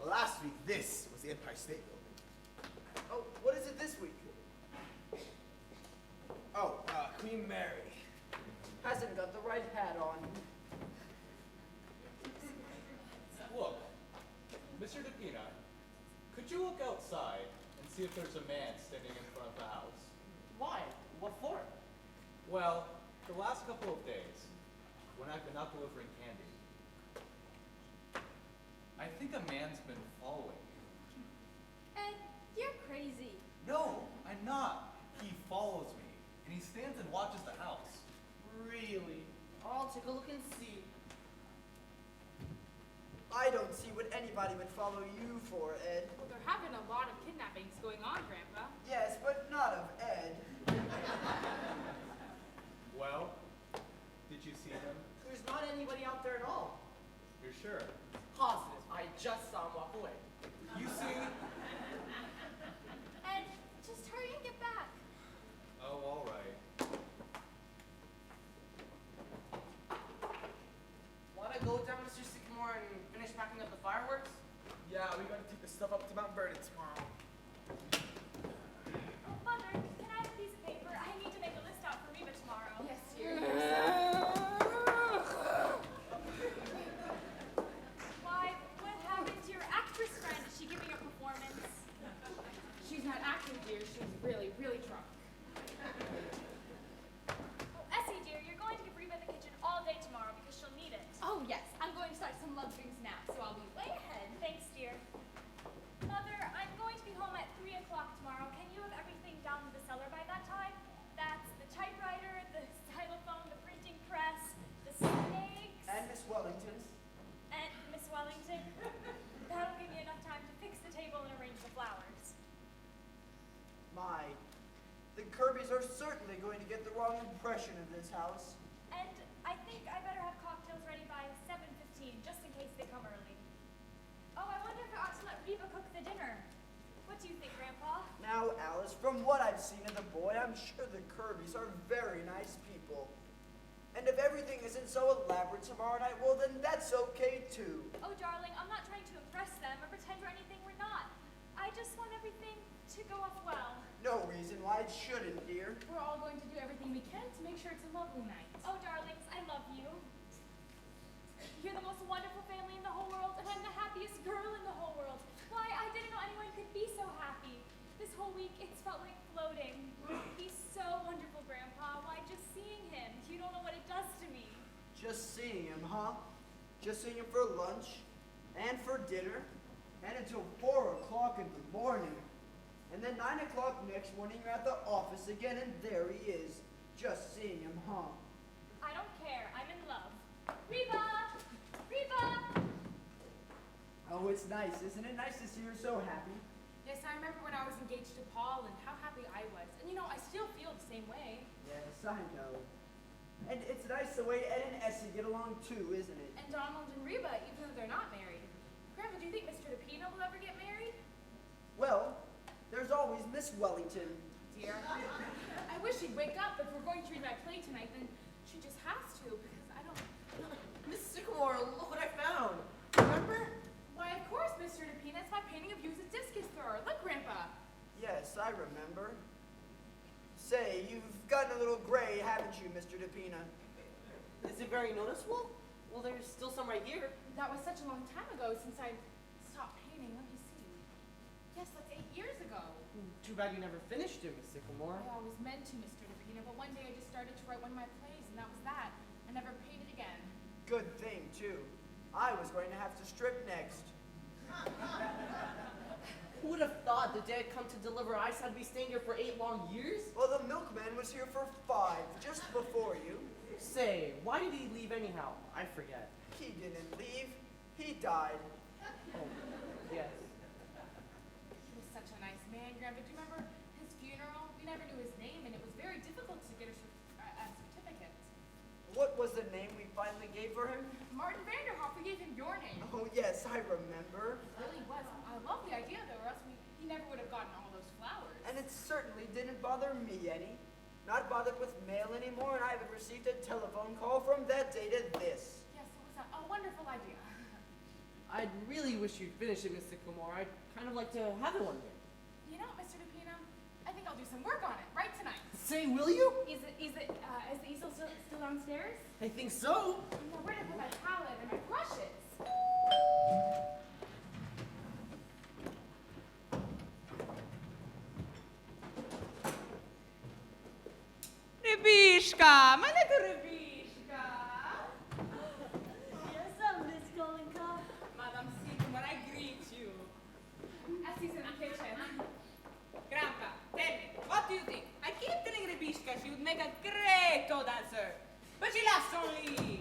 Last week, this was the Empire State Building. Oh, what is it this week? Oh, Queen Mary. Hasn't got the right hat on. Look, Mr. DePina, could you look outside and see if there's a man standing in front of the house? Why? What for? Well, the last couple of days, when I've been out delivering candy, I think a man's been following you. Ed, you're crazy. No, I'm not. He follows me, and he stands and watches the house. Really? I'll take a look and see. I don't see what anybody would follow you for, Ed. Well, there have been a lot of kidnappings going on, Grandpa. Yes, but not of Ed. Well, did you see him? There's not anybody out there at all. You're sure? Positive. I just saw him walk away. You see? Ed, just hurry and get back. Oh, all right. Wanna go down, Mr. Sycamore, and finish packing up the fireworks? Yeah, we gotta take the stuff up to Mount Vernon tomorrow. Oh, Mother, can I have a piece of paper? I need to make a list out for Reba tomorrow. Yes, dear. Why, what happened to your actress friend? Is she giving a performance? She's not acting, dear. She's really, really drunk. Oh, Essie, dear, you're going to give Reba the kitchen all day tomorrow because she'll need it. Oh, yes. I'm going to start some love drinks now, so I'll be way ahead. Thanks, dear. Mother, I'm going to be home at 3 o'clock tomorrow. Can you have everything down in the cellar by that time? That's the typewriter, the xylophone, the printing press, the snakes, And Miss Wellington's. and Miss Wellington. That'll give me enough time to fix the table and arrange the flowers. My, the Kirbys are certainly going to get the wrong impression of this house. And I think I better have cocktails ready by 7:15, just in case they come early. Oh, I wonder if I ought to let Reba cook the dinner. What do you think, Grandpa? Now, Alice, from what I've seen of the boy, I'm sure the Kirbys are very nice people. And if everything isn't so elaborate tomorrow night, well, then that's okay too. Oh, darling, I'm not trying to impress them or pretend we're anything we're not. I just want everything to go off well. No reason why it shouldn't, dear. We're all going to do everything we can to make sure it's a lovely night. Oh, darlings, I love you. You're the most wonderful family in the whole world, and I'm the happiest girl in the whole world. Why, I didn't know anyone could be so happy. This whole week, it's felt like floating. He's so wonderful, Grandpa. Why, just seeing him, you don't know what it does to me. Just seeing him, huh? Just seeing him for lunch, and for dinner, and until 4 o'clock in the morning. And then 9 o'clock next morning, you're at the office again, and there he is. Just seeing him, huh? I don't care. I'm in love. Reba! Reba! Oh, it's nice, isn't it? Nice to see her so happy. Yes, I remember when I was engaged to Paul and how happy I was. And you know, I still feel the same way. Yes, I know. And it's nice the way Ed and Essie get along too, isn't it? And Donald and Reba, even though they're not married. Grandpa, do you think Mr. DePina will ever get married? Well, there's always Miss Wellington. Dear. I wish she'd wake up. If we're going to read my play tonight, then she just has to, because I don't... Miss Sycamore, look what I found. Remember? Why, of course, Mr. DePina. It's my painting of you as a discus thrower. Look, Grandpa. Yes, I remember. Say, you've gotten a little gray, haven't you, Mr. DePina? Is it very noticeable? Well, there's still some right here. That was such a long time ago since I stopped painting. Let me see. Yes, that's 8 years ago. Too bad you never finished it, Miss Sycamore. I always meant to, Mr. DePina, but one day I just started to write one of my plays, and that was that. I never painted again. Good thing, too. I was going to have to strip next. Who would have thought the day I'd come to deliver ice I'd be staying here for 8 long years? Well, the milkman was here for 5, just before you. Say, why did he leave anyhow? I forget. He didn't leave. He died. Oh, yes. He was such a nice man, Grandpa. Do you remember his funeral? We never knew his name, and it was very difficult to get a certificate. What was the name we finally gave for him? Martin Vanderhoff, we gave him your name. Oh, yes, I remember. It really was. I love the idea, though, or else he never would have gotten all those flowers. And it certainly didn't bother me any. Not bothered with mail anymore, and I haven't received a telephone call from that day to this. Yes, it was a wonderful idea. I'd really wish you'd finish it, Mr. Kumar. I'd kind of like to have it one day. You know, Mr. DePina, I think I'll do some work on it right tonight. Say, will you? Is the easel still downstairs? I think so. Now, where did I put my palette and my brushes? Rybishka, my little Rybishka. Yes, Miss Kolenkoff. Madam Sigmar, I greet you. Essie's in the kitchen. Grandpa, tell me, what do you think? I keep telling Rybishka she would make a great toe dancer, but she laughs only.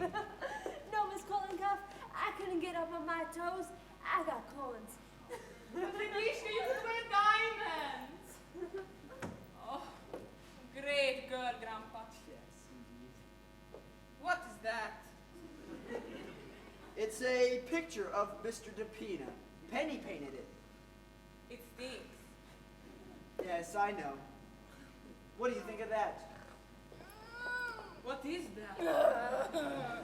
No, Miss Kolenkoff, I couldn't get up on my toes. I got corns. Rybishka, you could wear diamonds. Oh, great girl, Grandpa. Yes, indeed. What is that? It's a picture of Mr. DePina. Penny painted it. It stinks. Yes, I know. What do you think of that? What is that?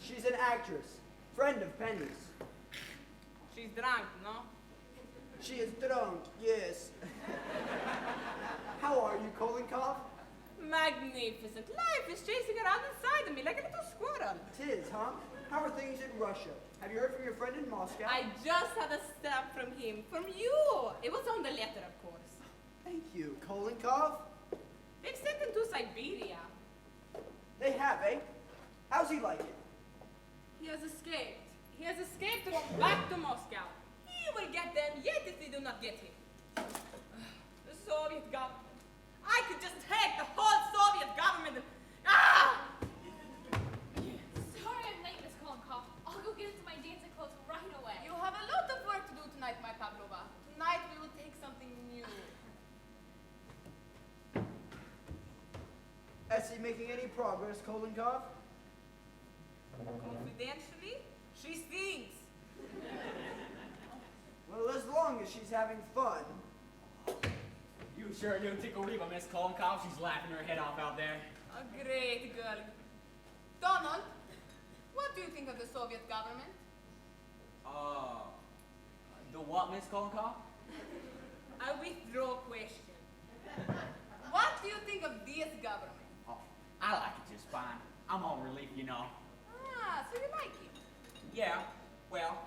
She's an actress, friend of Penny's. She's drunk, no? She is drunk, yes. How are you, Kolenkoff? Magnificent. Life is chasing around inside of me like a little squirrel. Tis, huh? How are things in Russia? Have you heard from your friend in Moscow? I just had a stamp from him. From you. It was on the letter, of course. Thank you, Kolenkoff. They've sent him to Siberia. They have, eh? How's he like it? He has escaped. He has escaped to go back to Moscow. He will get them yet if they do not get him. The Soviet government. I could just take the whole Soviet government and... Ah! Sorry I'm late, Miss Kolenkoff. I'll go get into my dancing clothes right away. You have a lot of work to do tonight, my Pavlova. Tonight we will take something new. Essie making any progress, Kolenkoff? Confidentially, she stinks. Well, as long as she's having fun. You sure do tickle Reba, Miss Kolenkoff. She's laughing her head off out there. A great girl. Donald, what do you think of the Soviet government? The what, Miss Kolenkoff? I withdraw question. What do you think of this government? Oh, I like it just fine. I'm on relief, you know. Ah, so you like it? Yeah, well,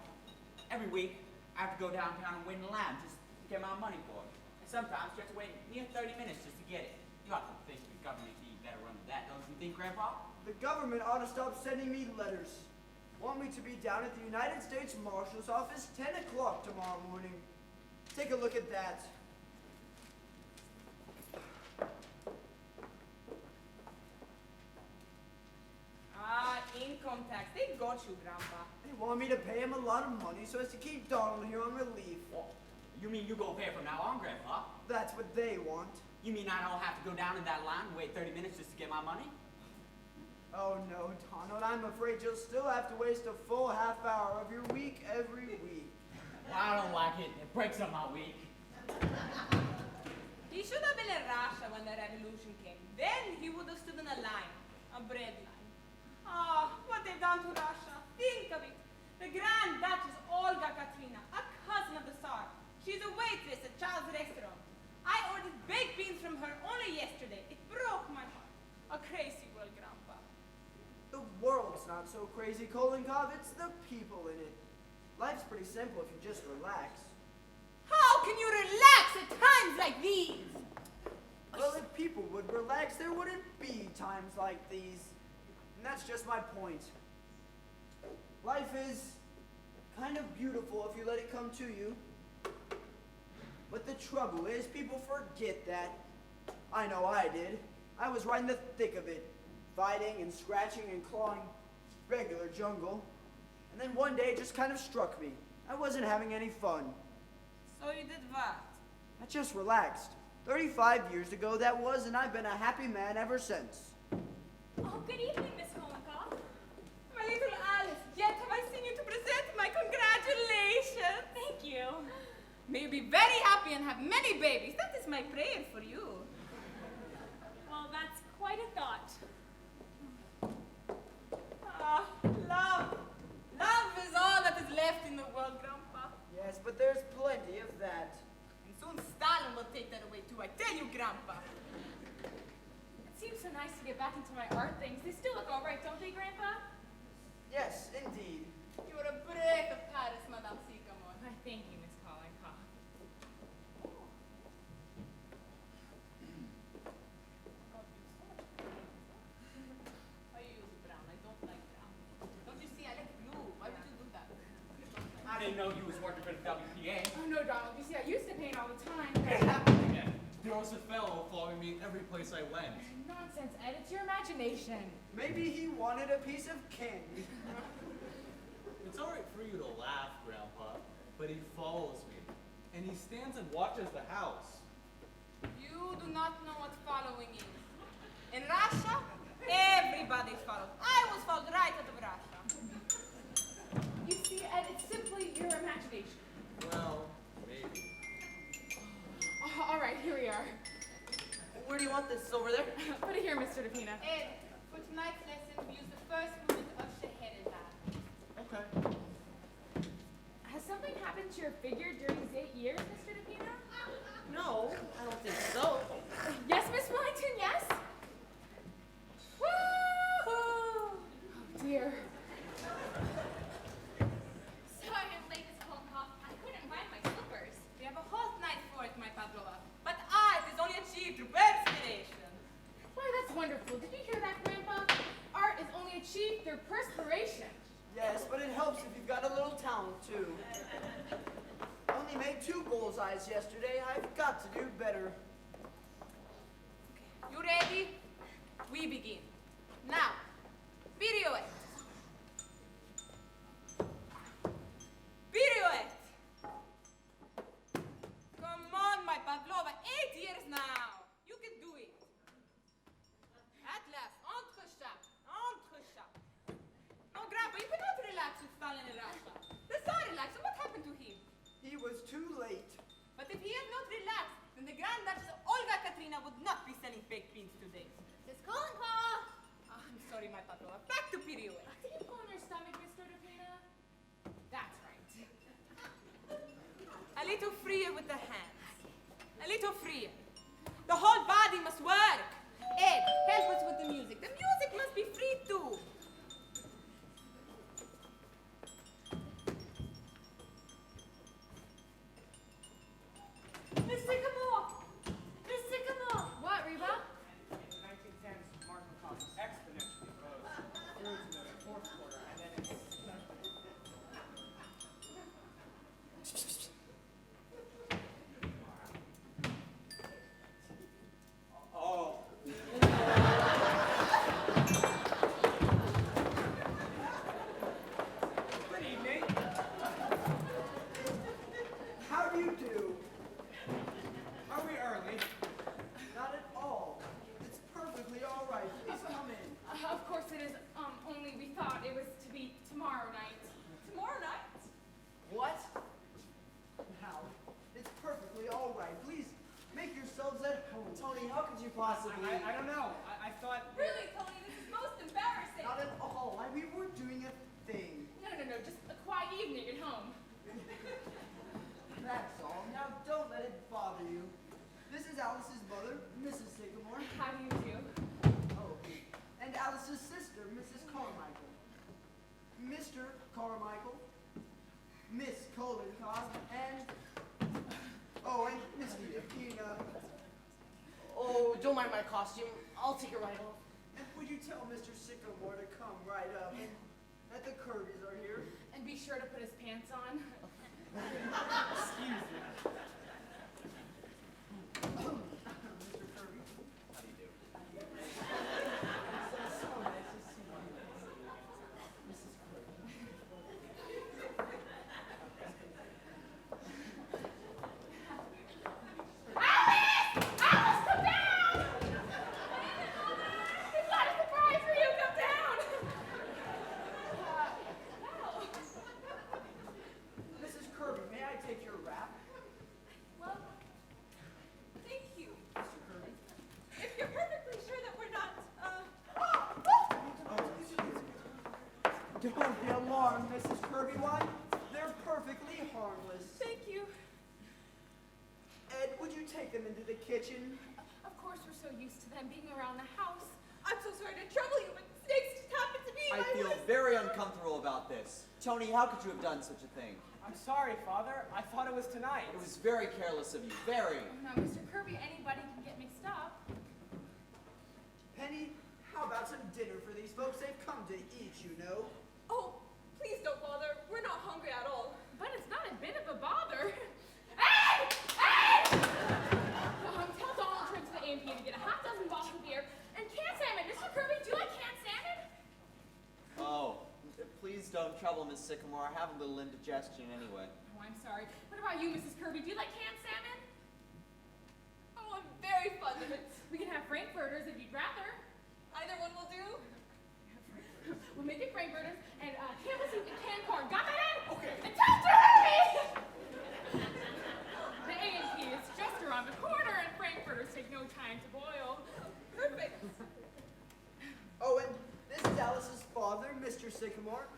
every week I have to go downtown and wait in line just to get my money for it. And sometimes you have to wait near 30 minutes just to get it. You ought to think the government would be better run than that, don't you think, Grandpa? The government ought to stop sending me letters. Want me to be down at the United States Marshal's office 10 o'clock tomorrow morning. Take a look at that. Ah, income tax. They got you, Grandpa. They want me to pay him a lot of money so as to keep Donald here on relief. Well, you mean you go pay from now on, Grandpa? That's what they want. You mean I don't have to go down in that line and wait 30 minutes just to get my money? Oh no, Donald, I'm afraid you'll still have to waste a full half hour of your week every week. Well, I don't like it. It breaks up my week. He should have been in Russia when the revolution came. Then he would have stood in a line, a bread line. Ah, what they've done to Russia. Think of it. The Grand Duchess Olga Katrina, a cousin of the Tsar. She's a waitress at Charles' restaurant. I ordered baked beans from her only yesterday. It broke my heart. A crazy world, Grandpa. The world's not so crazy, Kolenkov. It's the people in it. Life's pretty simple if you just relax. How can you relax at times like these? Well, if people would relax, there wouldn't be times like these. And that's just my point. Life is kind of beautiful if you let it come to you. But the trouble is, people forget that. I know I did. I was right in the thick of it, fighting and scratching and clawing, regular jungle. And then one day it just kind of struck me. I wasn't having any fun. So you did what? I just relaxed. 35 years ago that was, and I've been a happy man ever since. Oh, good evening, Miss Holenkoff. My little Alice, yet have I seen you to present my congratulations. Thank you. May you be very happy and have many babies. That is my prayer for you. Well, that's quite a thought. Ah, love. Love is all that is left in the world, Grandpa. Yes, but there's plenty of that. And soon Stalin will take that away too, I tell you, Grandpa. It seems so nice to get back into my art things. They still look all right, don't they, Grandpa? Yes, indeed. You are a breath of Paris, Madame Sycamore. Why, thank you, Miss Holenkoff. I use brown. I don't like brown. Don't you see? I like blue. Why would you do that? I didn't know you was working for the WPA. Oh, no, Donald. You see, I used to paint all the time. What happened again? There was a fellow following me every place I went. Nonsense, Ed. It's your imagination. Maybe he wanted a piece of candy. It's alright for you to laugh, Grandpa, but he follows me. And he stands and watches the house. You do not know what following is. In Russia, everybody's followed. I was followed right out of Russia. You see, Ed, it's simply your imagination. Well, maybe. All right, here we are. Where do you want this? Over there? Put it here, Mr. DePina. Ed, for tonight's lesson, we use the first movement of Scheherazade. Okay. Has something happened to your figure during these 8 years, Mr. DePina? No, I don't think so. Yes, Miss Wellington, yes? Woo-hoo! Oh, dear. Sorry I'm late, Miss Holenkoff. I couldn't find my slippers. We have a whole night for it, my Pavlova. But art is only achieved through perspiration. Why, that's wonderful. Did you hear that, Grandpa? Art is only achieved through perspiration. Yes, but it helps if you've got a little talent, too. I only made 2 bullseyes yesterday. I've got to do better. You ready? We begin. Now, pirouette. Pirouette. Come on, my Pavlova. 8 years now. You can do it. At last, entre-chat. Entre-chat. Oh, Grandpa, you cannot relax with Stalin in Russia. The Tsar relaxed, and what happened to him? He was too late. But if he had not relaxed, then the Grand Duchess Olga Katrina would not be selling baked beans today. Miss Holenkoff! I'm sorry, my Pavlova. Back to pirouette. Did you go on your stomach, Mr. DePina? That's right. A little freer with the hands. A little freer. The whole body must work. Ed, help us with the music. The music must be free too. Miss Sycamore! Miss Sycamore! What, Reba? In the 1910s, market cost exponentially rose through to the 4th quarter, and then it's... Oh. Good evening. How do you do? Are we early? Not at all. It's perfectly all right. Please come in. Of course it is. Only we thought it was to be tomorrow night. Tomorrow night? What? Now, it's perfectly all right. Please make yourselves at home. Tony, how could you possibly? I don't know. I thought... Really, Tony, this is most embarrassing. Not at all. We were doing a thing. No, just a quiet evening at home. That's all. Now, don't let it bother you. This is Alice's mother, Mrs. Sycamore. How do you do? Oh, and Alice's sister, Mrs. Carmichael. Mr. Carmichael, Miss Holenkoff, and... Oh, and Mr. DePina. Oh, mind my costume. I'll take it right off. And would you tell Mr. Sycamore to come right up and that the Kirby's are here? And be sure to put his pants on. Excuse me. Mr. Kirby. How do you do? It's so nice to see you. Mrs. Kirby. Alice! Alice, come down! We've got a surprise for you. Come down. Wow. Mrs. Kirby, may I take your wrap? Well, thank you. Mr. Kirby. If you're perfectly sure that we're not, Don't be alarmed, Mrs. Kirby. Why, they're perfectly harmless. thank you. Ed, would you take them into the kitchen? Of course, we're so used to them being around the house. I'm so sorry to trouble you, but snakes just happened to be. I feel very uncomfortable about this. Tony, how could you have done such a thing? I'm sorry, Father. I thought it was tonight. It was very careless of you, very. Now, Mr. Kirby, anybody can get mixed up. Penny, how about some dinner for these folks? They've come to eat, you know. Oh, please don't bother. We're not hungry at all. But it's not a bit of a bother. Hey! Hey! Tell Donald to turn to the A&P to get a half dozen bottles of beer and canned salmon. Mr. Kirby, do you like canned salmon? Oh, please don't trouble Miss Sycamore. I have a little indigestion anyway. Oh, I'm sorry. What about you, Mrs. Kirby? Do you like canned salmon? Oh, I'm very fond of it. We can have frankfurters if you'd rather. Either one will do. We'll make it frankfurters and Campbell soup and canned corn. Got that in? Okay. And toast to hurry! The A&P is just around the corner and frankfurters take no time to boil. Perfect. Oh, and this is Alice's father, Mr. Sycamore,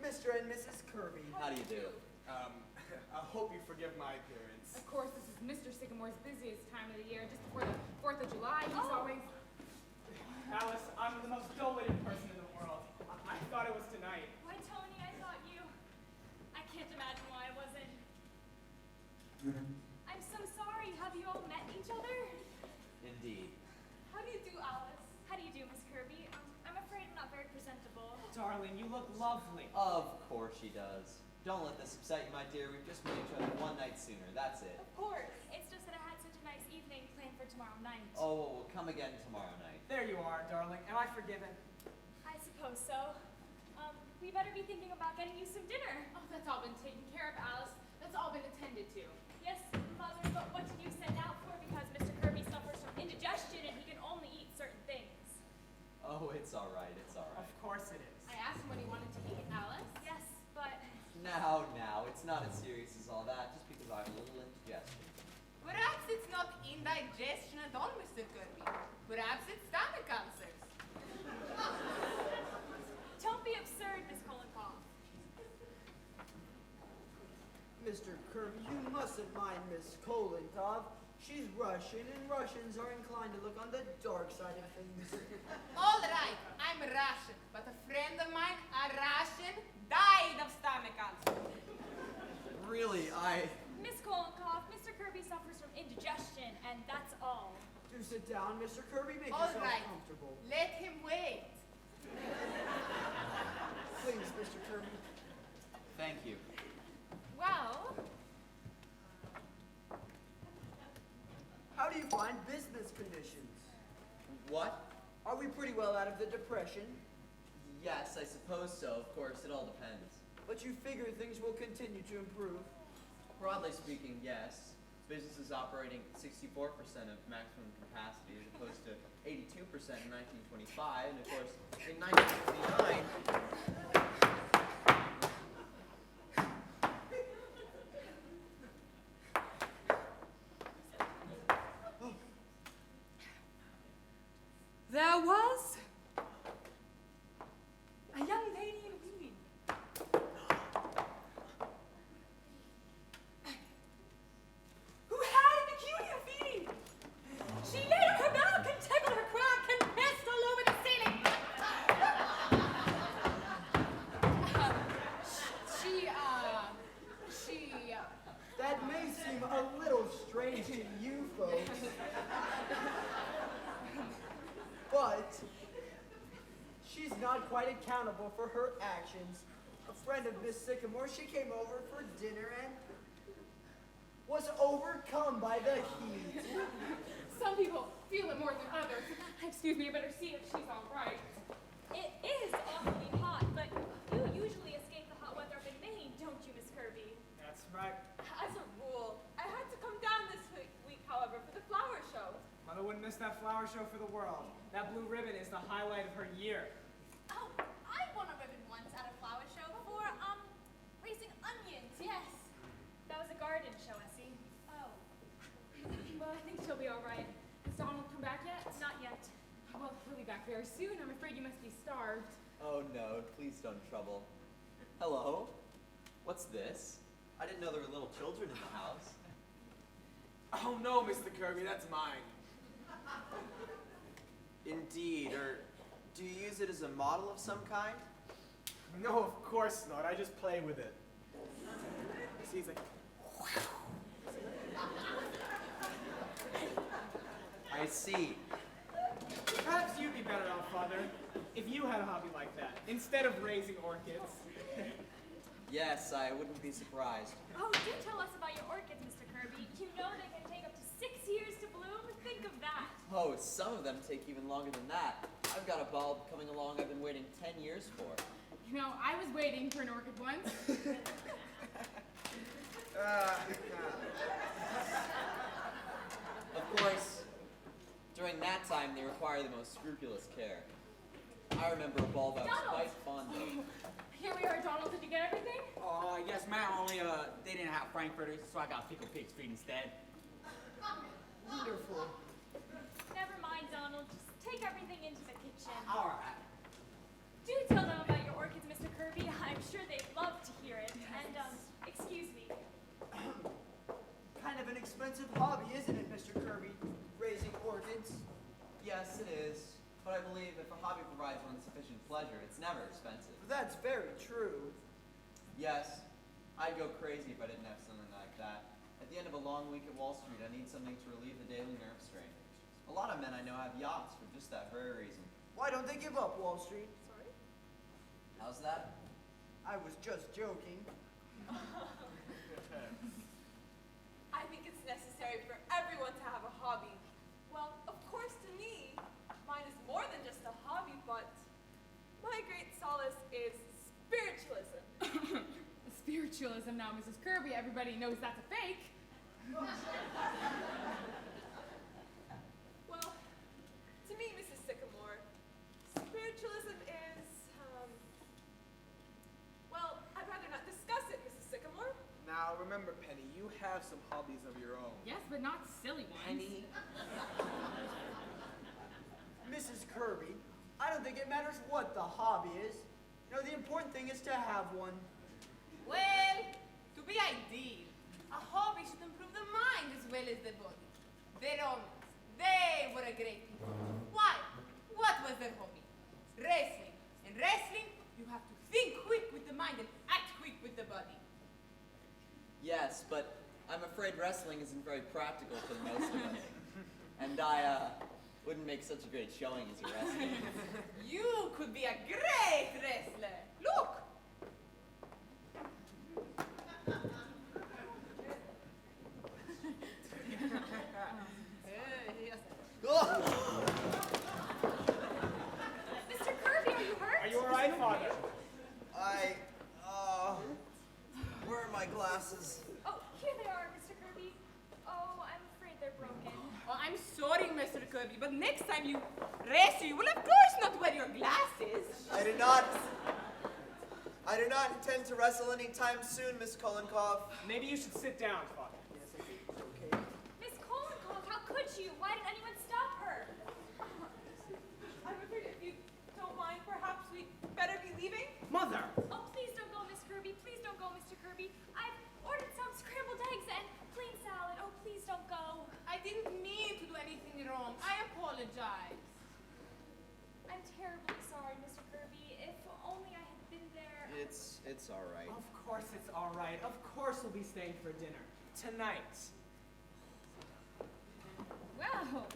Mr. and Mrs. Kirby. How do you do? I hope you forgive my appearance. Of course, this is Mr. Sycamore's busiest time of the year, just before the 4th of July. He's always... Alice, I'm the most dull-witted person in the world. I thought it was tonight. Why, Tony, I thought you. I can't imagine why I wasn't. I'm so sorry. Have you all met each other? Indeed. How do you do, Alice? How do you do, Miss Kirby? I'm afraid I'm not very presentable. Darling, you look lovely. Of course she does. Don't let this upset you, my dear. We've just met each other one night sooner. That's it. Of course. It's just that I had such a nice evening planned for tomorrow night. Oh, well, we'll come again tomorrow night. There you are, darling. Am I forgiven? I suppose so. We better be thinking about getting you some dinner. Oh, that's all been taken care of, Alice. That's all been attended to. Yes, Mother, but what did you send out for? Because Mr. Kirby suffers from indigestion and he can only eat certain things. Oh, it's all right. It's all Of right. course it is. I asked him what he wanted to eat, Alice. Yes, but Now, it's not as serious as all that, just because I have a little indigestion. Perhaps it's not indigestion at all, Mr. Kirby. Perhaps it's stomach ulcers. don't be absurd, Miss Kolikoff. Mr. Kirby, you mustn't mind Miss Kolentov. She's Russian, and Russians are inclined to look on the dark side of things. All right, I'm Russian, but a friend of mine, a Russian, died of stomach ulcers. Really, Miss Kolikoff, Mr. Kirby suffers from indigestion, and that's all. Do sit down, Mr. Kirby. Make All yourself right, comfortable. let him wait. Please, Mr. Kirby. Thank you. Well, How do you find business conditions? What? Are we pretty well out of the depression? Yes, I suppose so. Of course, it all depends. But you figure things will continue to improve? Broadly speaking, yes. Business is operating at 64% of maximum capacity as opposed to 82% in 1925, and of course, in 1929... there was a young lady in Wheeling who had a peculiar feeling. She lay on her back and tickled her crack and pissed all over the ceiling. That may seem a little strange to you folks. but she's not quite accountable for her actions. A friend of Miss Sycamore, she came over for dinner and was overcome by the heat. Some people feel it more than others. Excuse me, I better see if she's all right. It is awfully hot, but you usually escape the hot weather up in Maine, don't you, Miss Kirby? That's right. As a rule, I had to come down this week, however, for the flower show. Mother wouldn't miss that flower show for the world. That blue ribbon is the highlight of her year. Oh, I won a ribbon once at a flower show for, raising onions, yes. That was a garden show, Essie. Oh. Well, I think she'll be all right. Has Donald come back yet? Not yet. Well, he'll be back very soon. I'm afraid you must be starved. Oh no, please don't trouble. Hello? What's this? I didn't know there were little children in the house. Oh no, Mr. Kirby, that's mine. Indeed, or do you use it as a model of some kind? No, of course not. I just play with it. See, it's like... I see. Perhaps you'd be better off, Father, if you had a hobby like that, instead of raising orchids. Yes, I wouldn't be surprised. Oh, do tell us about your orchids, Mr. Kirby. You know they can take up to 6 years to bloom? Think of that. Oh, some of them take even longer than that. I've got a bulb coming along I've been waiting 10 years for. You know, I was waiting for an orchid once. Of course, during that time, they require the most scrupulous care. I remember a bulb I was Donald! quite fond of. Here we are, Donald. Did you get everything? Oh, yes, ma'am. Only they didn't have frankfurters, so I got pickled pig's feet instead. Wonderful. Never mind, Donald. Just take everything into the kitchen. All right. Do tell them about your orchids, Mr. Kirby. I'm sure they'd love to hear it. And, excuse me. Kind of an expensive hobby, isn't it, Mr. Kirby? Raising orchids. Yes, it is. But I believe if a hobby provides one sufficient pleasure, it's never expensive. That's very true. Yes, I'd go crazy if I didn't have something like that. At the end of a long week at Wall Street, I need something to relieve the daily nerve strain. A lot of men I know have yachts for just that very reason. Why don't they give up Wall Street? Sorry? How's that? I was just joking. I think it's necessary for everyone to have a hobby. Well, of course to me, mine is more than just a hobby, but my great solace is spiritualism. Spiritualism now, Mrs. Kirby. Everybody knows that's a fake. Well, to me, Mrs. Sycamore, spiritualism is, well, I'd rather not discuss it, Mrs. Sycamore. Now, remember, Penny, you have some hobbies of your own. Yes, but not silly ones. Penny? Mrs. Kirby, I don't think it matters what the hobby is. You know, the important thing is to have one. Well, to be ideal, a hobby should improve the mind as well as the body. The Romans, they were a great people. Why? What was their hobby? Wrestling. In wrestling, you have to think quick with the mind and act quick with the body. Yes, but I'm afraid wrestling isn't very practical for most of us. And I wouldn't make such a great showing as a wrestler. You could be a great wrestler. Look! Mr. Kirby, are you hurt? Are you all right, Father? Where are my glasses? Oh, here they are, Mr. Kirby. Oh, I'm afraid they're broken. Oh, I'm sorry, Mr. Kirby, but next time you wrestle, you will of course not wear your glasses. I do not intend to wrestle anytime soon, Miss Kolenkoff. Maybe you should sit down, Father. Yes, I think it's okay. Miss Kolenkoff, how could you? Why did anyone stop her? I'm afraid if you don't mind, perhaps we'd better be leaving. Mother! Oh, please don't go, Miss Kirby. Please don't go, Mr. Kirby. I've ordered some scrambled eggs and plain salad. Oh, please don't go. I didn't mean to do anything wrong. I apologize. I'm terribly sorry, Mr. Kirby. If only I had been there. It's all right. Of course it's all right. Of course we'll be staying for dinner. Tonight. Well,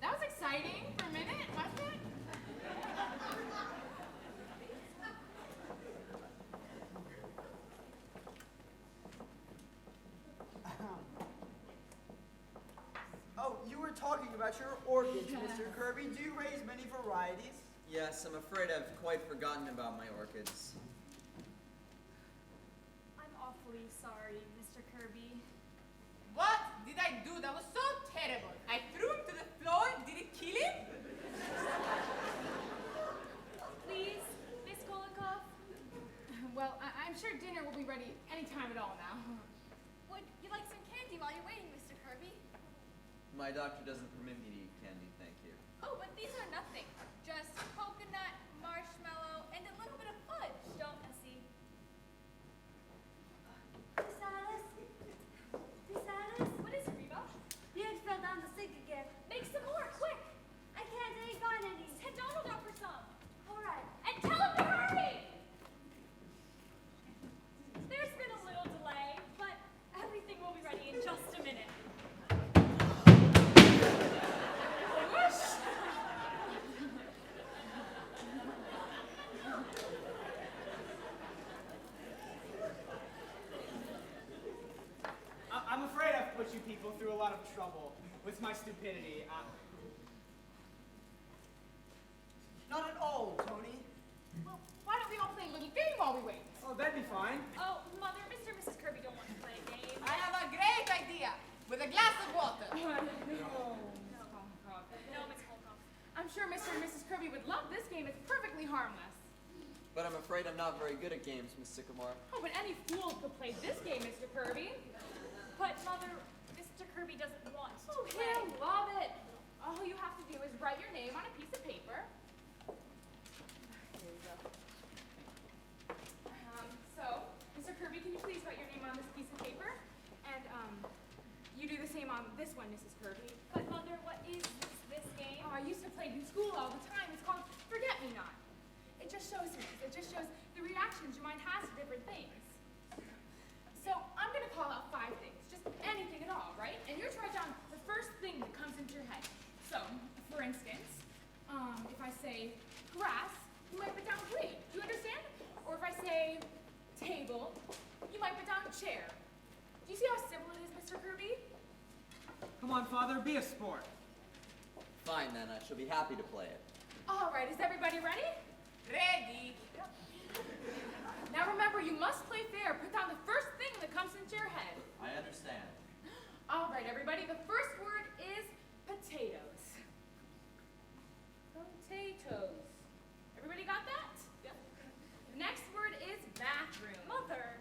that was exciting for a minute, wasn't it? were talking about your orchids, Mr. Kirby. Do you raise many varieties? Yes, I'm afraid I've quite forgotten about my orchids. I'm awfully sorry, Mr. Kirby. What did I do that was so terrible? I threw him to the floor. Did it kill him? Please, Miss Kolikoff. Well, I'm sure dinner will be ready any time at all now. Would you like some candy while you're waiting, Mr. Kirby? My doctor doesn't permit me to eat candy, thank you. Oh, but these are nothing. Just coconut, marshmallow, and a little bit of fudge. Don't, Essie. Miss Alice? Miss Alice? What is it, Reba? The eggs fell down the sink again. Make some more, quick! I can't, I ain't got any. Send Donald out for some. All right. And tell him to hurry! There's been a little delay, but everything will be ready in just a minute. I'm afraid I've put you people through a lot of trouble with my stupidity. Not at all, Tony. Well, why don't we all play a little game while we wait? Oh, that'd be fine. Oh, Mother, Mr. and Mrs. Kirby don't want to play a game. I have a great idea. With a glass of water. No, Miss Holcomb. I'm sure Mr. and Mrs. Kirby would love this game. It's perfectly harmless. But I'm afraid I'm not very good at games, Miss Sycamore. Oh, but any fool could play this game, Mr. Kirby. But, Mother, Mr. Kirby doesn't want to Oh, play. he'll love it. All you have to do is write your name on a piece of paper. Here we go. So, Mr. Kirby, can you please write your name on this piece of paper? And, you do the same on this one, Mrs. Kirby. But, Mother, what is this game? Oh, I used to play it in school all the time. It's called Forget Me Not. It just shows the reactions your mind has to different things. So I'm gonna call out 5 things, just anything at all, right? And you're to write down the first thing that comes into your head. So, for instance, if I say grass, you might put down green. Do you understand? Or if I say table, you might put down chair. Do you see how simple it is, Mr. Kirby? Come on, Father, be a sport. Fine then, I shall be happy to play it. All right, is everybody ready? Ready. Now remember, you must play fair. Put down the first thing that comes into your head. I understand. All right, everybody, the first word is potatoes. Potatoes. Everybody got that? Yep. The next word is bathroom. Mother.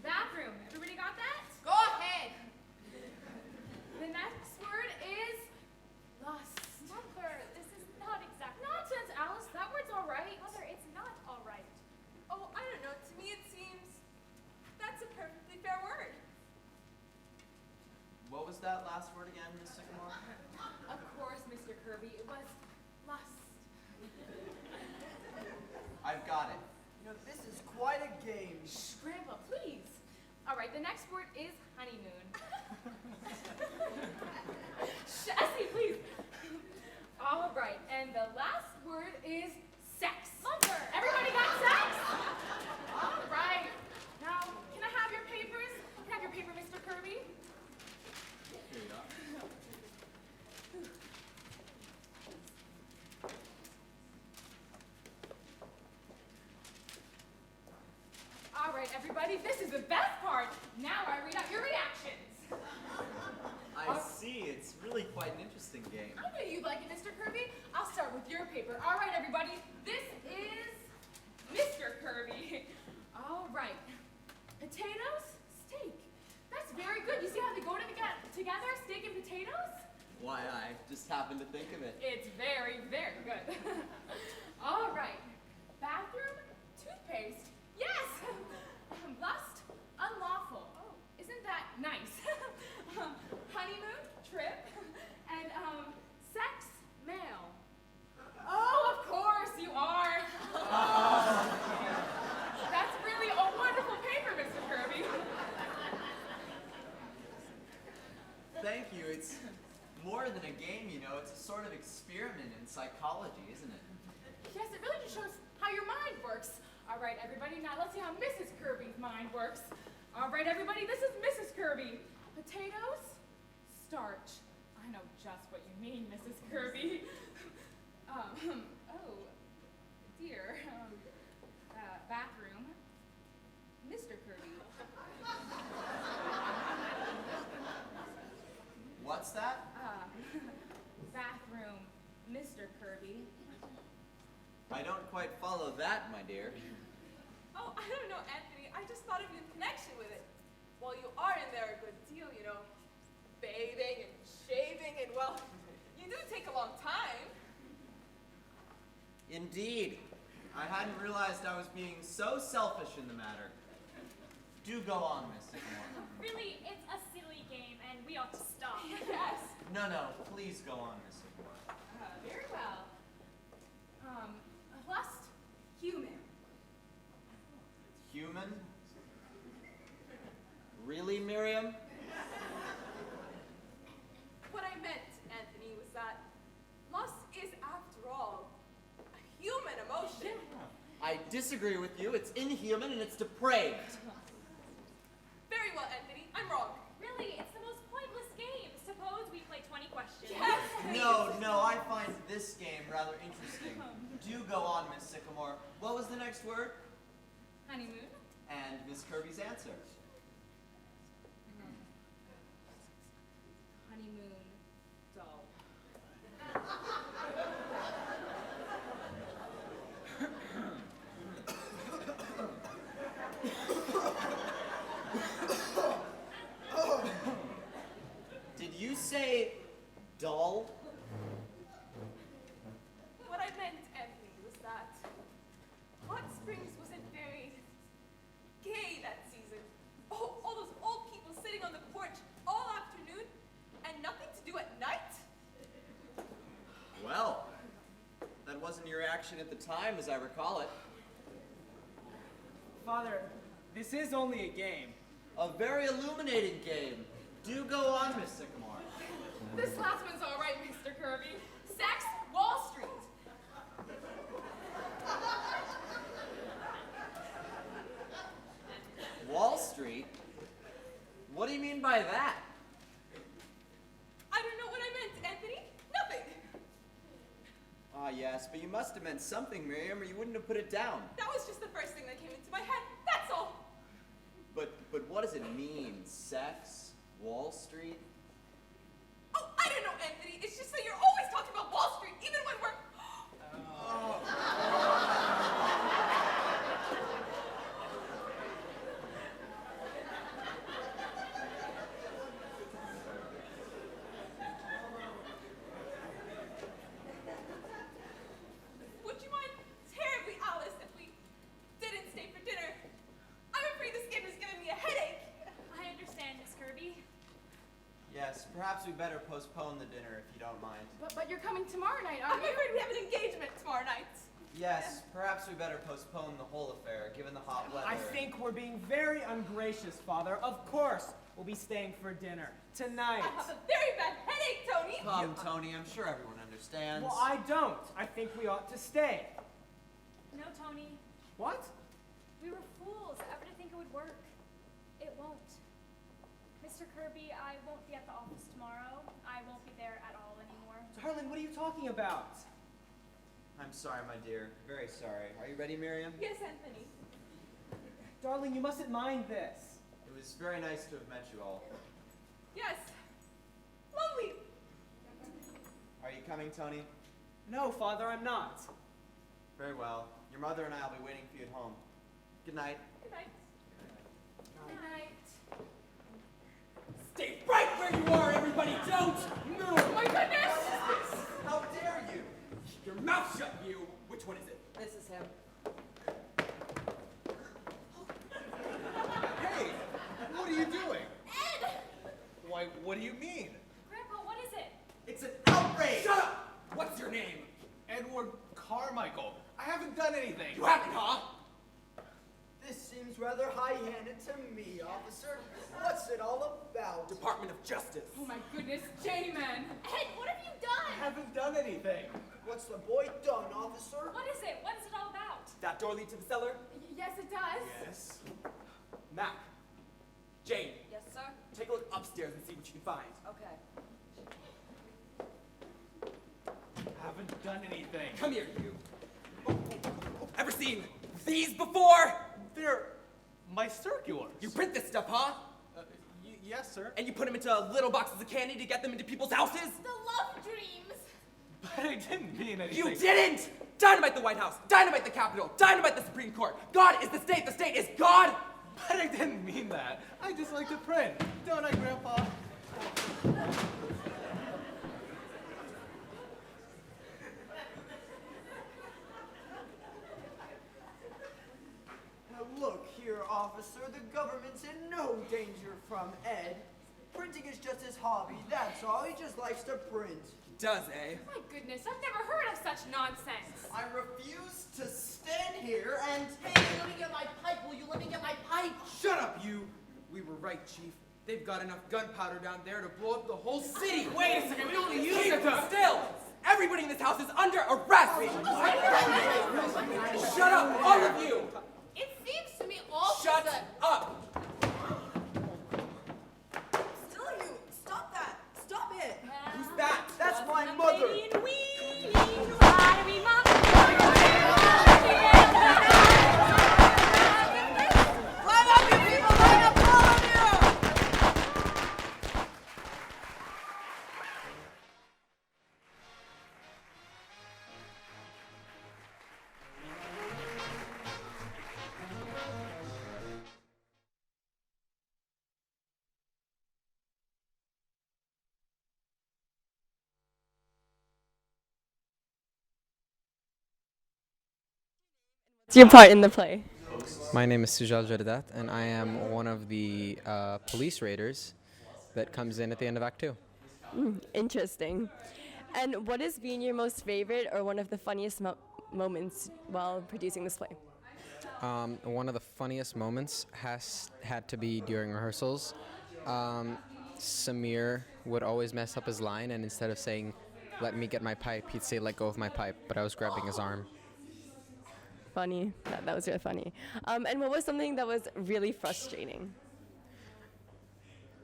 Bathroom. Everybody got that? Go ahead. The next word is lust. Mother, this is not exactly... Nonsense, Alice. That word's all right. Mother, it's not all right. Oh, I don't know. To me, it seems that's a perfectly fair word. What was that last word again, Miss Sycamore? Of course, Mr. Kirby. It was lust. I've got it. You know, this is quite a game. Shh, Grandpa, please. All right, the next word is honeymoon. Shh, Essie, please. All right, and the last word is sex. Mother! Everybody got sex? All right. Now, can I have your papers? Can I have your paper, Mr. Kirby? Here you are. All right, everybody, this is the best part. Now I read out your reactions. I see, it's really quite an interesting game. I knew you'd like it, Mr. Kirby. I'll start with your paper. All right, everybody, this is Mr. Kirby. All right. Potatoes, steak. That's very good. You see how they go together, steak and potatoes? Why, I just happened to think of it. It's very, very good. All right. Bathroom, toothpaste. Yes. Lust, unlawful. Oh, isn't that nice? Honeymoon, trip, and sex, male. Oh, of course you are. That's really a wonderful paper, Mr. Kirby. Thank you. It's more than a game, you know. It's a sort of experiment in psychology, isn't it? Yes, it really just shows how your mind works. All right, everybody, now let's see how Mrs. Kirby's mind works. All right, everybody, this is Mrs. Kirby. Potatoes, starch. I know just what you mean, Mrs. Kirby. Oh, dear. Bathroom. Mr. Kirby. What's that? Bathroom, Mr. Kirby. I don't quite follow that, my dear. Oh, I don't know, Anthony. I just thought of you in connection with it. Well, you are in there a good deal, you know. Bathing and shaving and, well, you do take a long time. Indeed. I hadn't realized I was being so selfish in the matter. Do go on, Miss Sycamore. Really, it's a silly game, and we ought to stop. Yes. No, please go on, Miss Sycamore. Very well. Lust, human. Human? Really, Miriam? What I meant, Anthony, was that lust is, after all, a human emotion. I disagree with you. It's inhuman and it's depraved. Very well, Anthony. I'm wrong. Really, it's the most pointless game. Suppose we play 20 questions. Yes, please. No, I find this game rather interesting. Do go on, Miss Sycamore. What was the next word? Honeymoon. And Miss Kirby's answer. Honeymoon doll. Did you say doll? What I meant, Anthony, was that Hot Springs wasn't very gay that season. Oh, all those old people sitting on the porch all afternoon and nothing to do at night? Well, that wasn't your reaction at the time, as I recall it. Father, this is only a game. A very illuminating game. Do go on, Miss Sycamore. This last one's all right, Mr. Kirby. Sex, Wall Street. Wall Street? What do you mean by that? I don't know what I meant, Anthony. Nothing. Ah, yes, but you must have meant something, Miriam, or you wouldn't have put it down. That was just the first thing that came into my head. That's all. But what does it mean? Sex? Wall Street? Oh, I don't know, Anthony. It's just that you're always talking about Wall Street, even when we're... Would you mind terribly, Alice, if we didn't stay for dinner? I'm afraid this game is giving me a headache. I understand, Miss Kirby. Yes, perhaps we better postpone the dinner if you don't mind. But you're coming tomorrow night, I'm aren't you? afraid we have an engagement tomorrow night. Yes, perhaps we better postpone the whole affair, given the hot weather. I think we're being very ungracious, Father. Of course, we'll be staying for dinner tonight. I have a very bad headache, Tony. Come, Tony, I'm sure everyone understands. Well, I don't. I think we ought to stay. No, Tony. What? We were fools ever to think it would work. It won't. Mr. Kirby, I won't be at the office tomorrow. I won't be there at all anymore. Darling, what are you talking about? I'm sorry, my dear. Very sorry. Are you ready, Miriam? Yes, Anthony. Darling, you mustn't mind this. It was very nice to have met you all. Yes. Lovely. Are you coming, Tony? No, Father, I'm not. Very well. Your mother and I will be waiting for you at home. Good night. Good night. Good night. Stay right where you are, everybody! Don't move! Oh my goodness! How dare you? Keep your mouth shut, you! Which one is it? This is him. Hey, what are you doing? Ed! Why, what do you mean? Grandpa, what is it? It's an outrage! Shut up! What's your name? Edward Carmichael. I haven't done anything. You haven't, huh? This seems rather high-handed to me, officer. What's it all about? Department of Justice. Oh my goodness, J-Man! Ed, what have you I done? haven't done anything. What's the boy done, officer? What is it? What is it all about? That door lead to the cellar? Yes, it does. Yes. Mac. Jane, Yes, sir? take a look upstairs and see what you can find. Okay. haven't done anything. Come here, you. Ever seen these before? They're my circulars. You print this stuff, huh? Yes, sir. And you put them into little boxes of candy to get them into people's houses? The love dreams. But I didn't mean anything. You didn't! Dynamite the White House, dynamite the Capitol, dynamite the Supreme Court. God is the state is God! But I didn't mean that. I just like to print. Don't I, Grandpa? Now look here, officer, the government's in no danger from Ed. Printing is just his hobby, that's all. He just likes to print. Does, eh? My goodness, I've never heard of such nonsense. I refuse to stand here and Hey, let me get my pipe. Will you let me get my pipe? Shut up, you! We were right, Chief. They've got enough gunpowder down there to blow up the whole city. Wait a second, we only used Keep it to... still! Everybody in this house is under arrest! Shut up, all of you! It seems to me all Shut up! Still you. Stop that. Stop it. Who's that? That's my mother. Line up, you people. Line up, all of you. What's your part in the play? My name is Sujal Jardat, and I am one of the police raiders that comes in at the end of Act 2. Interesting. And what has been your most favorite or one of the funniest moments while producing this play? One of the funniest moments had to be during rehearsals. Samir would always mess up his line, and instead of saying, "Let me get my pipe," he'd say, "Let go of my pipe," but I was grabbing his arm. Funny. That was really funny. And what was something that was really frustrating?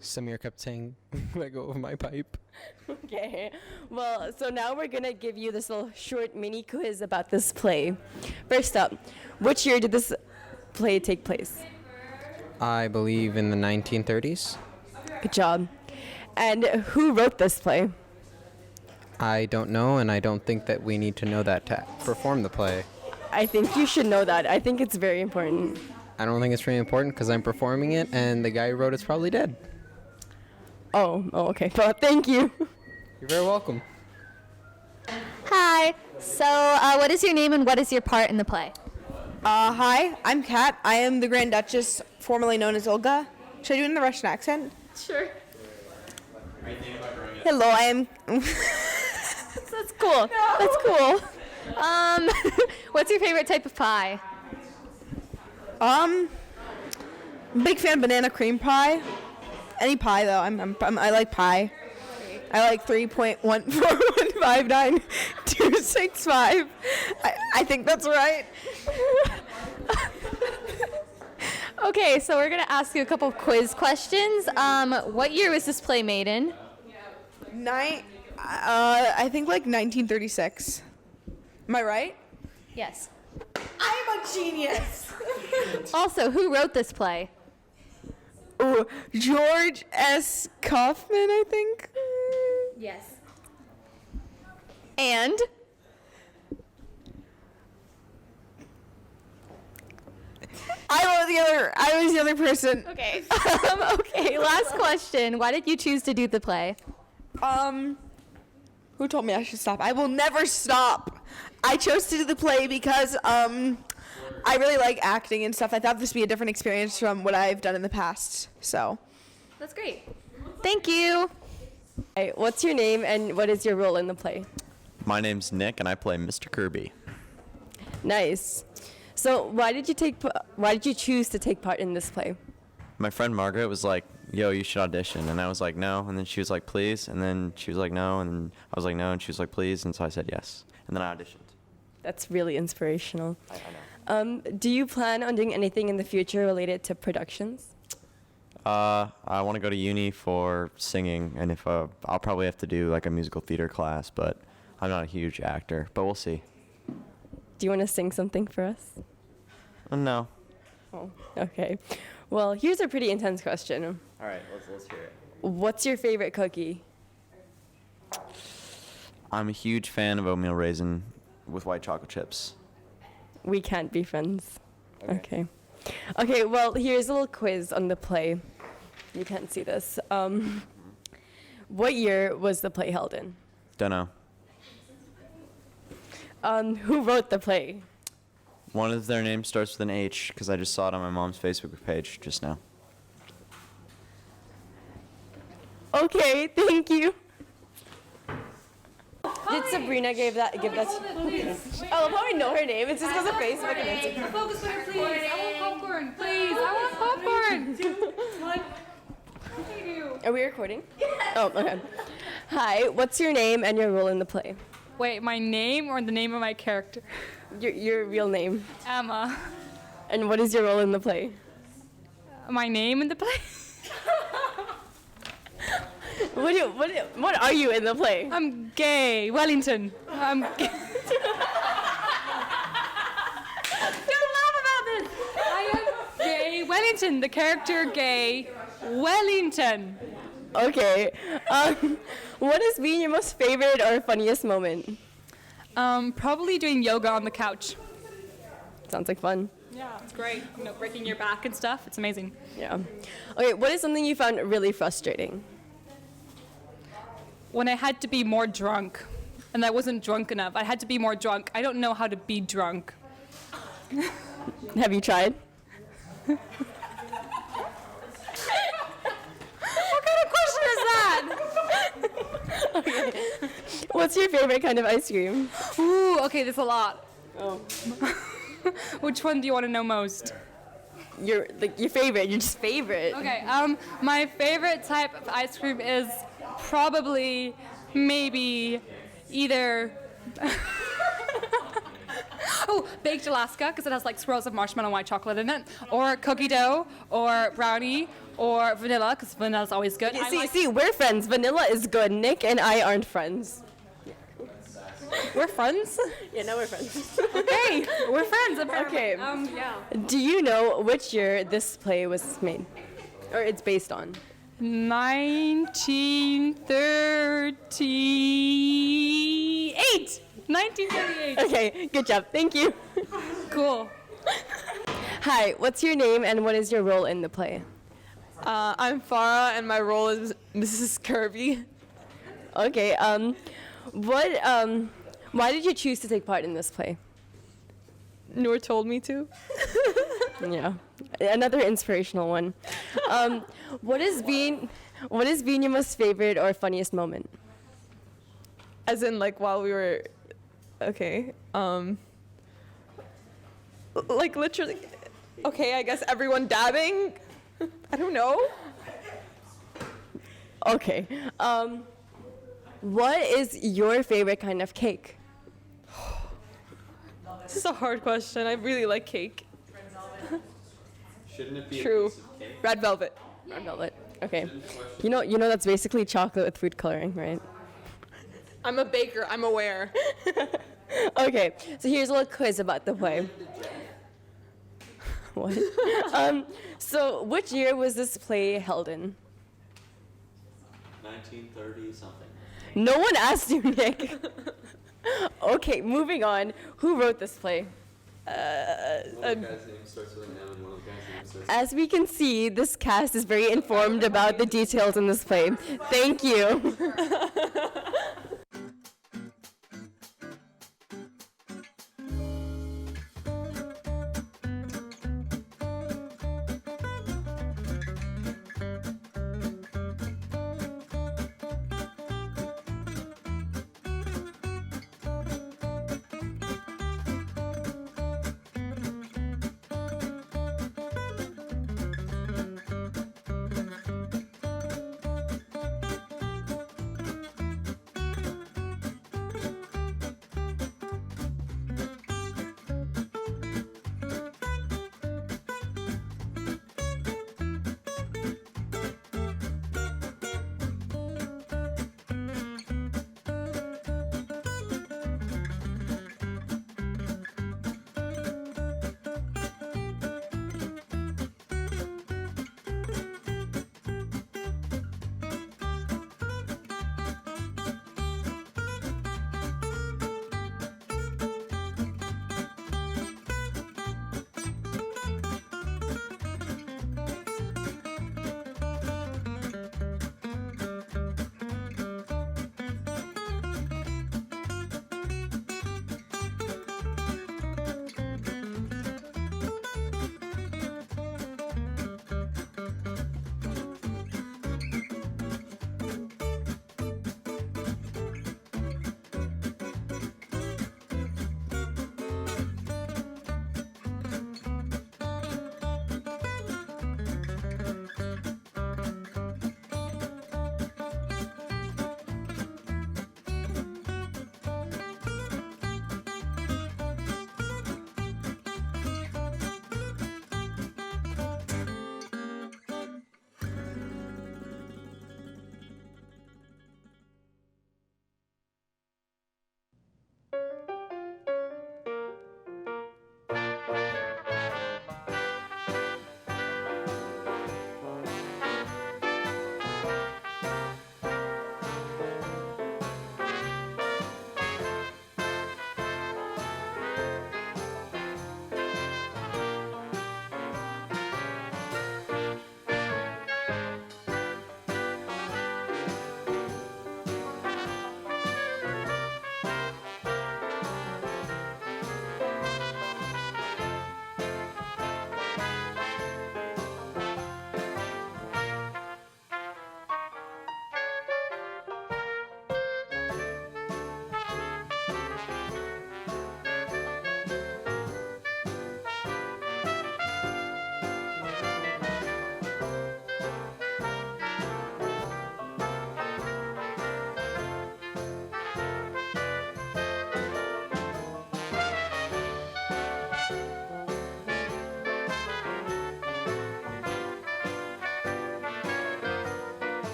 Samir kept saying, "Let go of my pipe." Okay. Well, so now we're going to give you this little short mini quiz about this play. First up, which year did this play take place? I believe in the 1930s. Good job. And who wrote this play? I don't know, and I don't think that we need to know that to perform the play. I think you should know that. I think it's very important. I don't think it's really important because I'm performing it, and the guy who wrote it's probably dead. Oh, okay. Well, thank you. You're very welcome. Hi. So, what is your name and what is your part in the play? Hi, I'm Kat. I am the Grand Duchess, formerly known as Olga. Should I do it in the Russian accent? Sure. Hello, I am... That's cool. No. That's cool. What's your favorite type of pie? Big fan of banana cream pie. Any pie though. I like pie. I like 3.14159.265. I think that's right. Okay, so we're gonna ask you a couple quiz questions. What year was this play made in? I think like 1936. Am I right? Yes. I'm a genius. Also, who wrote this play? Ooh, George S. Kaufman, I think. Yes. And? I was the other person. Okay. Okay, last question. Why did you choose to do the play? Who told me I should stop? I will never stop. I chose to do the play because I really like acting and stuff. I thought this would be a different experience from what I've done in the past. So. That's great. Thank you. Hey, what's your name and what is your role in the play? My name's Nick and I play Mr. Kirby. Nice. So why did you choose to take part in this play? My friend Margaret was like, "Yo, you should audition." And I was like, "No." And then she was like, "Please." And then she was like, "No." And then I was like, "No." And she was like, "Please." And so I said yes. And then I auditioned. That's really inspirational. I know. Do you plan on doing anything in the future related to productions? I want to go to uni for singing, and if I'll probably have to do like a musical theater class, but I'm not a huge actor, but we'll see. Do you want to sing something for us? No. Oh, okay. Well, here's a pretty intense question. All right, let's hear it. What's your favorite cookie? I'm a huge fan of oatmeal raisin with white chocolate chips. We can't be friends. Okay. Okay, well, here's a little quiz on the play. You can't see this. What year was the play held in? Don't know. Who wrote the play? One of their names starts with an H because I just saw it on my mom's Facebook page just now. Okay, thank you. Did Sabrina give that? Oh, I'll probably know her name. It's just because of Facebook and Instagram. Focus on her, please. I want popcorn, please. I want popcorn. Are we recording? Oh, okay. Hi, what's your name and your role in the play? Wait, my name or the name of my character? Your real name. Emma. And what is your role in the play? My name in the play? What are you in the play? I'm gay. Wellington. I'm gay. Don't laugh about this. I am gay. Wellington. The character gay. Wellington. Okay. What has been your most favorite or funniest moment? Probably doing yoga on the couch. Sounds like fun. Yeah, it's great. You know, breaking your back and stuff. It's amazing. Yeah. Okay, what is something you found really frustrating? When I had to be more drunk, and I wasn't drunk enough. I had to be more drunk. I don't know how to be drunk. Have you tried? What kind of question is that? Okay. What's your favorite kind of ice cream? Ooh, okay, there's a lot. Oh. Which one do you want to know most? Your favorite, your just favorite. Okay, my favorite type of ice cream is probably, maybe, either... Oh, baked Alaska, because it has like swirls of marshmallow and white chocolate in it, or cookie dough, or brownie, or vanilla, because vanilla's always good. See, we're friends. Vanilla is good. Nick and I aren't friends. We're friends? Yeah, now we're friends. Okay, we're friends, apparently. Okay. Yeah. Do you know which year this play was made? Or it's based on? 1938. 1938. Okay, good job. Thank you. Cool. Hi, what's your name and what is your role in the play? I'm Farah, and my role is Mrs. Kirby. Okay, why did you choose to take part in this play? Noor told me to. Yeah, another inspirational one. What has been your most favorite or funniest moment? As in, like, while we were, okay, like, literally, okay, I guess everyone dabbing? I don't know. Okay, what is your favorite kind of cake? This is a hard question. I really like cake. Shouldn't it be True. a piece of cake? Red velvet. Red velvet. Okay. You know that's basically chocolate with food coloring, right? I'm a baker. I'm aware. Okay. So here's a little quiz about the play. What? So which year was this play held in? 1930 something. No one asked you, Nick. Okay, moving on. Who wrote this play? One of the guys' name starts with an M and one of the guys' name starts As we can see, this cast is very informed about the details in this play. Thank you.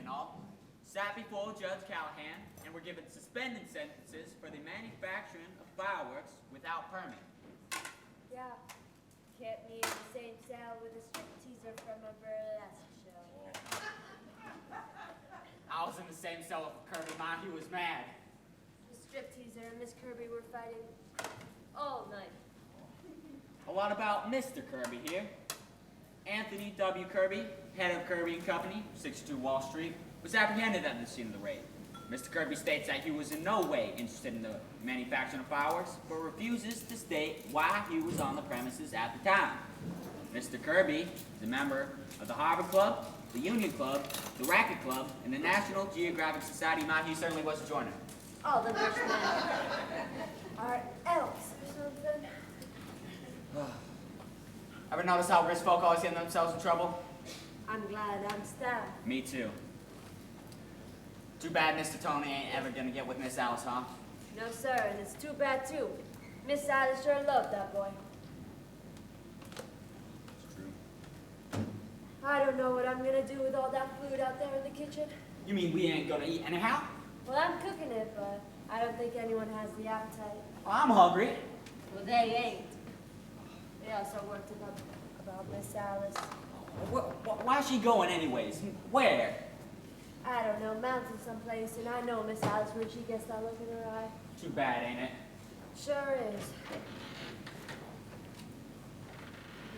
and all, sat before Judge Callahan and were given suspended sentences for the manufacturing of fireworks without permit. Yeah. Kept me in the same cell with a stripteaser from a burlesque show. I was in the same cell with Kirby. He was mad. The stripteaser and Miss Kirby were fighting all night. A lot about Mr. Kirby here. Anthony W. Kirby, head of Kirby & Company, 62 Wall Street, was apprehended at the scene of the raid. Mr. Kirby states that he was in no way interested in the manufacturing of fireworks, but refuses to state why he was on the premises at the time. Mr. Kirby is a member of the Harvard Club, the Union Club, the Racket Club, and the National Geographic Society. He certainly was a joiner. All the rich men are elks or something. Ever notice how rich folk always get themselves in trouble? I'm glad I'm staffed. Me too. Too bad Mr. Tony ain't ever gonna get with Miss Alice, huh? No, sir, and it's too bad, too. Miss Alice sure loved that boy. It's true. I don't know what I'm gonna do with all that food out there in the kitchen. You mean we ain't gonna eat anyhow? Well, I'm cooking it, but I don't think anyone has the appetite. I'm hungry. Well, they ain't. They also worked about Miss Alice. Why's she going anyways? Where? I don't know, mountain someplace, and I know Miss Alice when she gets that look in her eye. Too bad, ain't it? Sure is.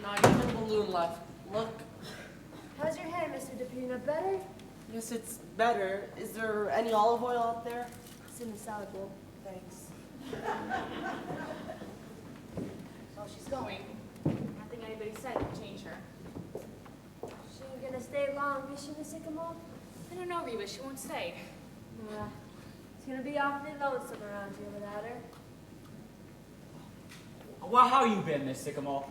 Not even a balloon left. Look. How's your hair, Mr. DePina? Better? Yes, it's better. Is there any olive oil out there? It's in the salad bowl. Thanks. So she's going. I think anybody said to change her. She ain't gonna stay long, is she, Miss Sycamore? I don't know, Reba. She won't stay. Yeah. It's gonna be awfully lonesome around here without her. Well, how you been, Miss Sycamore?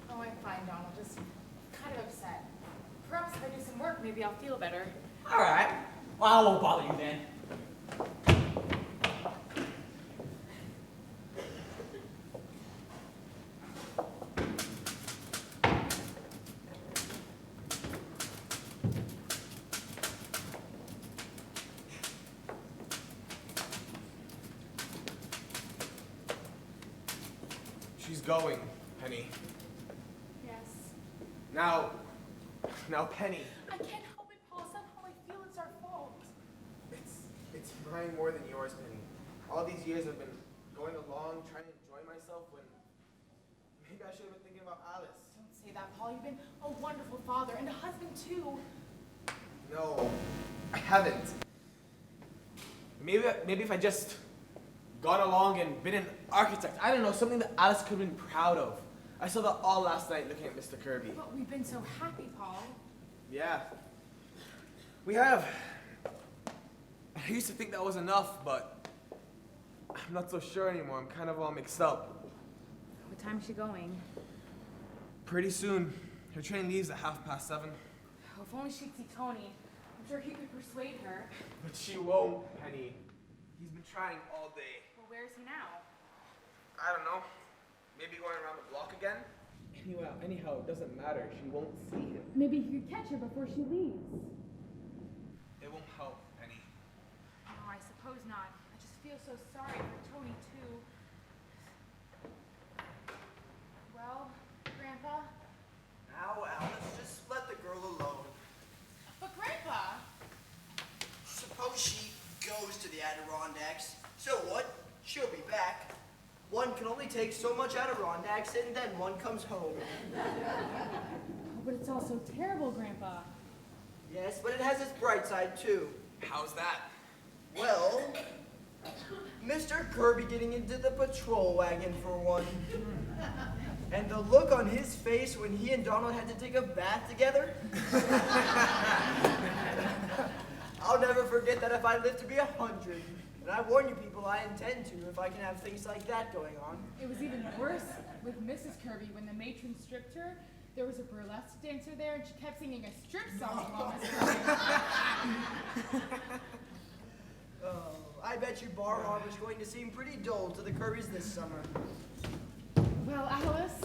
Oh, I'm fine, Donald. Just kind of upset. Perhaps if I do some work, maybe I'll feel better. All right. Well, I won't bother you then. She's going, Penny. Yes. Now, Penny. I can't help it, Paul. Somehow I feel it's our fault. It's mine more than yours, Penny. All these years I've been going along, trying to enjoy myself when maybe I should have been thinking about Alice. Don't say that, Paul. You've been a wonderful father and a husband, too. No, I haven't. Maybe if I just gone along and been an architect, I don't know, something that Alice could have been proud of. I saw that all last night looking at Mr. Kirby. But we've been so happy, Paul. Yeah, we have. I used to think that was enough, but I'm not so sure anymore. I'm kind of all mixed up. What time is she going? Pretty soon. Her train leaves at 7:30. Oh, if only she'd see Tony. I'm sure he could persuade her. But she won't, Penny. He's been trying all day. Well, where is he now? I don't know. Maybe going around the block again? Anyhow, it doesn't matter. She won't see him. Maybe he could catch her before she leaves. It won't help, Penny. No, I suppose not. I just feel so sorry for Tony, too. Well, Grandpa? Now, Alice, just let the girl alone. But Grandpa! Suppose she goes to the Adirondacks. So what? She'll be back. One can only take so much Adirondacks, and then one comes home. Oh, but it's all so terrible, Grandpa. Yes, but it has its bright side, too. How's that? Well, Mr. Kirby getting into the patrol wagon for one. And the look on his face when he and Donald had to take a bath together. I'll never forget that if I live to be 100. And I warn you people, I intend to if I can have things like that going on. It was even worse with Mrs. Kirby when the matron stripped her. There was a burlesque dancer there, and she kept singing a strip song while Miss Kirby. Oh, I bet you Bar Harbor's going to seem pretty dull to the Kirbys this summer. Well, Alice?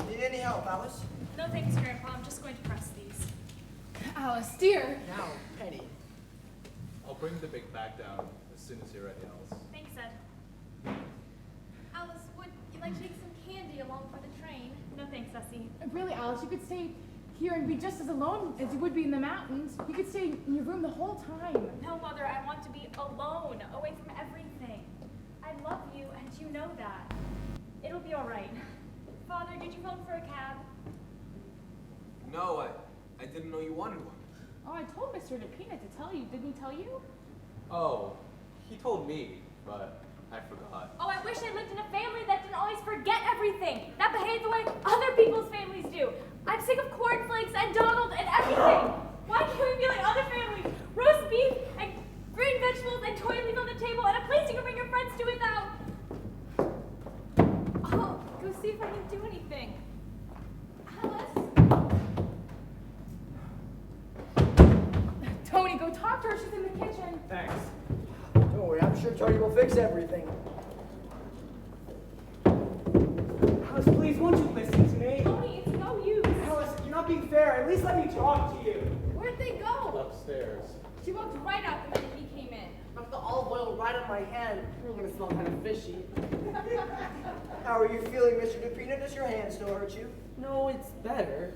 Need any help, Alice? No thanks, Grandpa. I'm just going to press these. Alice, dear. Now, Penny. I'll bring the big bag down as soon as you're ready, Alice. Thanks, Ed. Alice, would you like to take some candy along for the train? No thanks, Essie. Really, Alice, you could stay here and be just as alone as you would be in the mountains. You could stay in your room the whole time. No, Mother, I want to be alone, away from everything. I love you, and you know that. It'll be all right. Father, did you phone for a cab? No, I didn't know you wanted one. Oh, I told Mr. DePina to tell you. Didn't he tell you? Oh, he told me, but I forgot. Oh, I wish I lived in a family that didn't always forget everything, that behaved the way other people's families do. I'm sick of cornflakes and Donald and everything. Why can't we be like other families? Roast beef and green vegetables and toy leaf on the table and a place you can bring your friends to without. I'll go see if I can do anything. Alice? Tony, go talk to her. She's in the kitchen. Thanks. Don't worry, I'm sure Tony will fix everything. Alice, please, won't you listen to me? Tony, it's no use. Alice, you're not being fair. At least let me talk to you. Where'd they go? Upstairs. She walked right out the minute he came in. Left the olive oil right on my hand. You're gonna smell kind of fishy. How are you feeling, Mr. DePina? Does your hand still hurt you? No, it's better.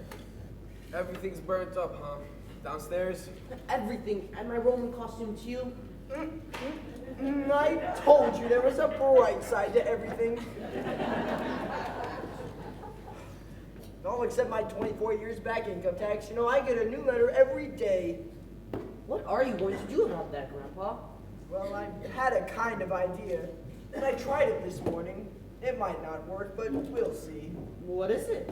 Everything's burnt up, huh? Downstairs? Everything, and my Roman costume too. I told you there was a bright side to everything. All except my 24 years back income tax. You know, I get a new letter every day. What are you going to do about that, Grandpa? Well, I had a kind of idea, and I tried it this morning. It might not work, but we'll see. What is it?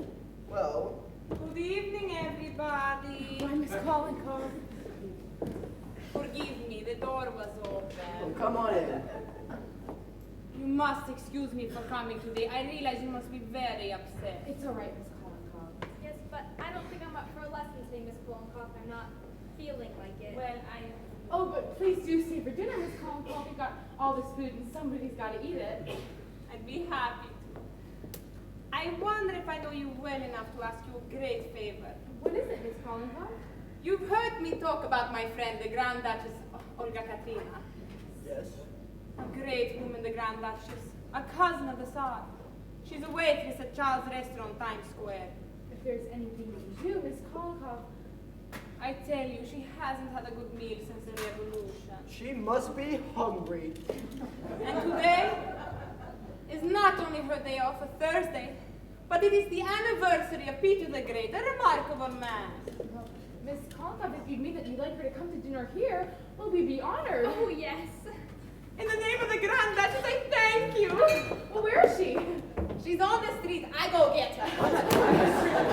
Well, Good evening, everybody. Why, Miss Collincove? Forgive me, the door was open. oh, come on in. You must excuse me for coming today. I realize you must be very upset. It's all right, Miss Collincove. Yes, but I don't think I'm up for a lesson today, Miss Blomkopf. I'm not feeling like it. Well, Oh, but please do stay for dinner, Miss Collincove. We've got all this food and somebody's got to eat it. I'd be happy to. I wonder if I know you well enough to ask you a great favor. What is it, Miss Collincove? You've heard me talk about my friend, the Grand Duchess Olga Katrina. Yes. A great woman, the Grand Duchess. A cousin of the Tsar. She's a waitress at Charles' restaurant, Times Square. If there's anything you can do, Miss Collincove. I tell you, she hasn't had a good meal since the revolution. She must be hungry. And today is not only her day off, a Thursday, but it is the anniversary of Peter the Great, a remarkable man. Well, Miss Collincove, if you'd mean that you'd like her to come to dinner here, well, we'd be honored. Oh, yes. In the name of the Grand Duchess, I thank you. Well, where is she? She's on the street. I go get her.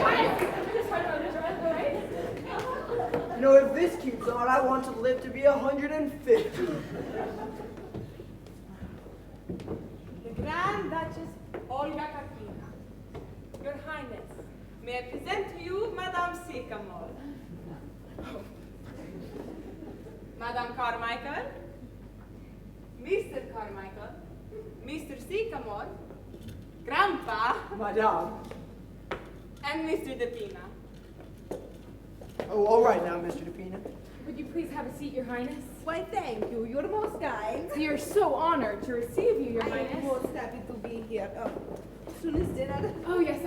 You know, if this keeps on, I want to live to be 150. The Grand Duchess Olga Katrina. Your Highness, may I present to you Madame Sycamore. Madame Carmichael, Mr. Carmichael, Mr. Sycamore, Grandpa, Madame. and Mr. DePina. Oh, all right now, Mr. DePina. Would you please have a seat, Your Highness? Why, thank you. You're most kind. We are so honored to receive you, Your I Highness. am most happy to be here. Soon is dinner? Oh, yes,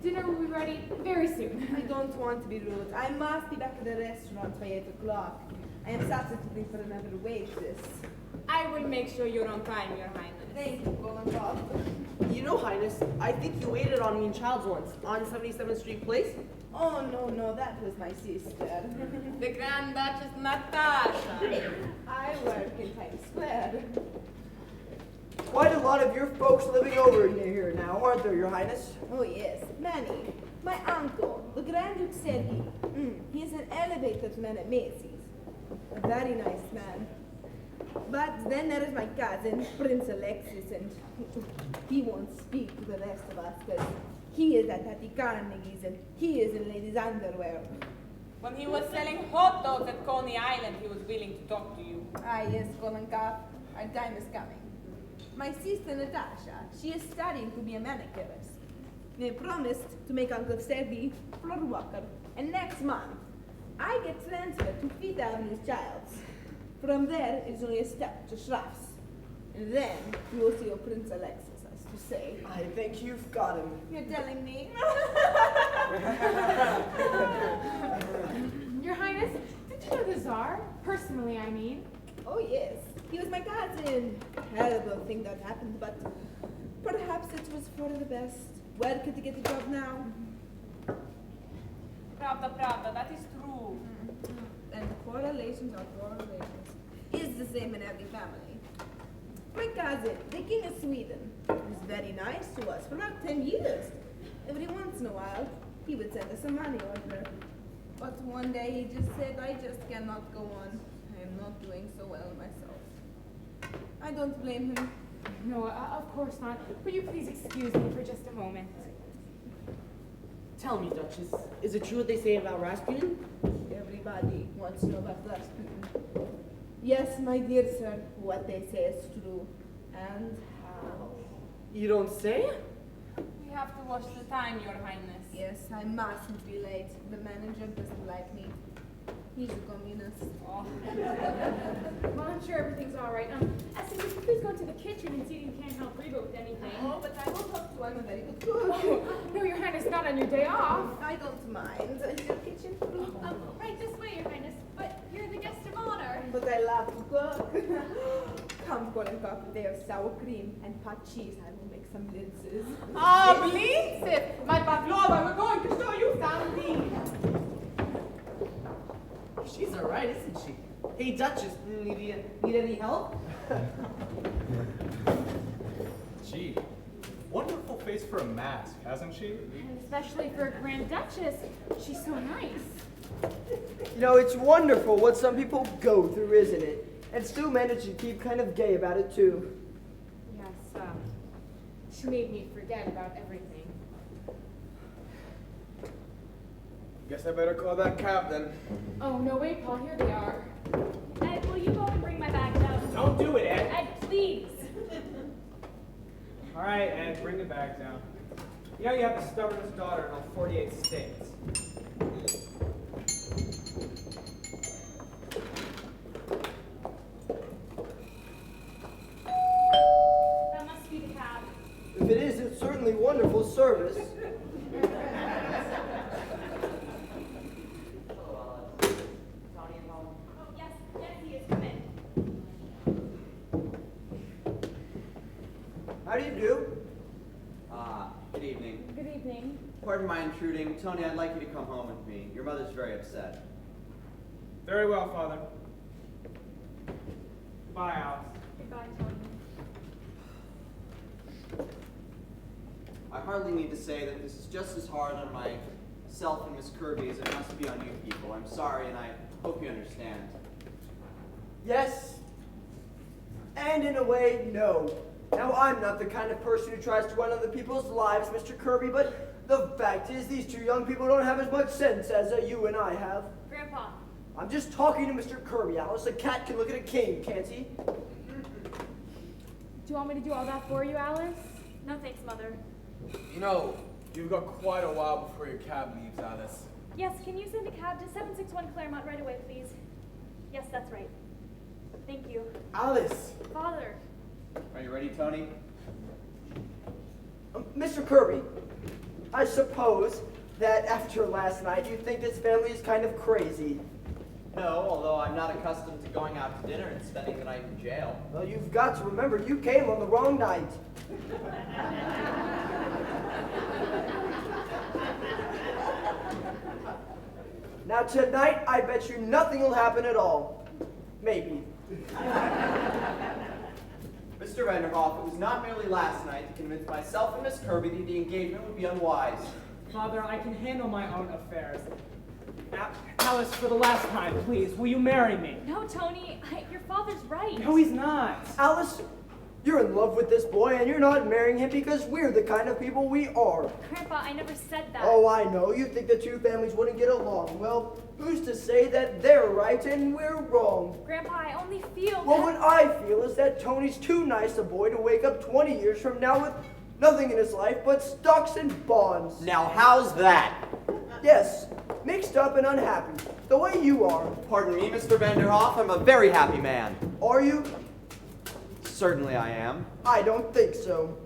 dinner will be ready very soon. I don't want to be rude. I must be back at the restaurant by 8 o'clock. I am substituting for another waitress. I will make sure you're on time, Your Highness. Thank you, Goldenbach. You know, Highness, I think you waited on me in Child's once, on 77th Street Place. Oh, no, that was my sister. The Grand Duchess Natasha. I work in Times Square. Quite a lot of your folks living over near here now, aren't there, Your Highness? Oh, yes, many. My uncle, the Grand Duke Sergei. He's an elevator man at Macy's. A very nice man. But then there is my cousin, Prince Alexis, and he won't speak to the rest of us because he is at Tati Carnegie's and he is in ladies' underwear. When he was selling hot dogs at Coney Island, he was willing to talk to you. Ah, yes, Goldenbach, our time is coming. My sister Natasha, she is studying to be a manicurist. They promised to make Uncle Sergei floor walker, and next month I get transferred to Fifth Avenue Childs. From there, it's only a step to Schraff's. And then you will see your Prince Alexis, as to say. I think you've got him. You're telling me? Your Highness, did you know the Tsar? Personally, I mean. Oh, yes. He was my cousin. Terrible thing that happened, but perhaps it was for the best. Where could he get a job now? Pravda, that is true. And correlations are correlations. It's the same in every family. My cousin, the King of Sweden, was very nice to us for about 10 years. Every once in a while, he would send us a money order. But one day he just said, I just cannot go on. I am not doing so well myself. I don't blame him. No, of course not. Will you please excuse me for just a moment? Tell me, Duchess, is it true what they say about Rasputin? Everybody wants to know about Rasputin. Yes, my dear sir, what they say is true. And how? You don't say? We have to watch the time, Your Highness. Yes, I mustn't be late. The manager doesn't like me. He's a communist. Oh. Well, I'm sure everything's all right. Essie, would you please go to the kitchen and see if you can't help Reba with anything? Oh, but I will talk to. I'm a very good cook. Oh, no, Your Highness, not on your day off. I don't mind. Is your kitchen free? Right this way, Your Highness. But you're the guest of honor. But I love to cook. Come, Kolenkov, they have sour cream and pot cheese. I will make some blintzes. Ah, blintzes! My pavlova, we're going to show you something. She's all right, isn't she? Hey, Duchess, need any help? Gee, wonderful face for a mask, hasn't she? And especially for a Grand Duchess. She's so nice. You know, it's wonderful what some people go through, isn't it? And still manage to keep kind of gay about it, too. Yes, she made me forget about everything. Guess I better call that cab then. Oh, no, wait, Paul, here they are. Ed, will you go and bring my bag down? Don't do it, Ed. Ed, please. All right, Ed, bring the bag down. You know you have the stubbornest daughter in all 48 states. That must be the cab. If it is, it's certainly wonderful service. How do you do? Good evening. Good evening. Pardon my intruding. Tony, I'd like you to come home with me. Your mother's very upset. Very well, Father. Goodbye, Alice. Goodbye, Tony. I hardly need to say that this is just as hard on myself and Miss Kirby as it must be on you people. I'm sorry, and I hope you understand. Yes. And in a way, no. Now, I'm not the kind of person who tries to run other people's lives, Mr. Kirby, but the fact is these two young people don't have as much sense as you and I have. Grandpa. I'm just talking to Mr. Kirby, Alice. A cat can look at a king, can't he? Do you want me to do all that for you, Alice? No thanks, Mother. You know, you've got quite a while before your cab leaves, Alice. Yes, can you send a cab to 761 Claremont right away, please? Yes, that's right. Thank you. Alice! Father. Are you ready, Tony? Mr. Kirby, I suppose that after last night you think this family is kind of crazy. No, although I'm not accustomed to going out to dinner and spending the night in jail. Well, you've got to remember, you came on the wrong night. Now tonight, I bet you nothing will happen at all. Maybe. Mr. Vanderhoff, it was not merely last night to convince myself and Miss Kirby that the engagement would be unwise. Father, I can handle my own affairs. Alice, for the last time, please, will you marry me? No, Tony, your father's right. No, he's not. Alice, you're in love with this boy and you're not marrying him because we're the kind of people we are. Grandpa, I never said that. Oh, I know. You think the two families wouldn't get along. Well, who's to say that they're right and we're wrong? Grandpa, I only feel Well, that... what I feel is that Tony's too nice a boy to wake up 20 years from now with nothing in his life but stocks and bonds. Now, how's that? Yes, mixed up and unhappy. the way you are. Pardon me, Mr. Vanderhoff, I'm a very happy man. Are you? Certainly I am. I don't think so.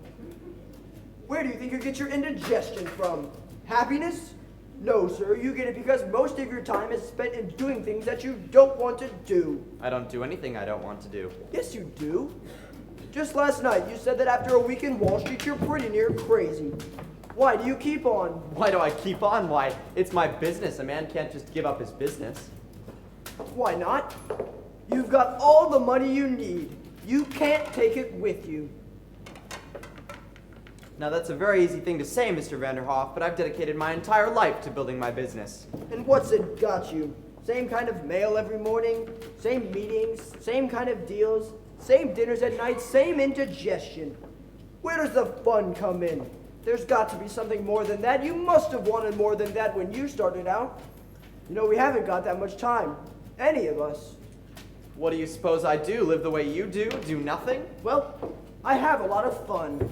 Where do you think you get your indigestion from? Happiness? No, sir, you get it because most of your time is spent in doing things that you don't want to do. I don't do anything I don't want to do. Yes, you do. Just last night, you said that after a week in Wall Street, you're pretty near crazy. Why do you keep on? Why do I keep on? Why, it's my business. A man can't just give up his business. Why not? You've got all the money you need. You can't take it with you. Now that's a very easy thing to say, Mr. Vanderhoff, but I've dedicated my entire life to building my business. And what's it got you? Same kind of mail every morning, same meetings, same kind of deals, same dinners at night, same indigestion. Where does the fun come in? There's got to be something more than that. You must have wanted more than that when you started out. You know, we haven't got that much time. Any of us. What do you suppose I do? Live the way you do? Do nothing? Well, I have a lot of fun.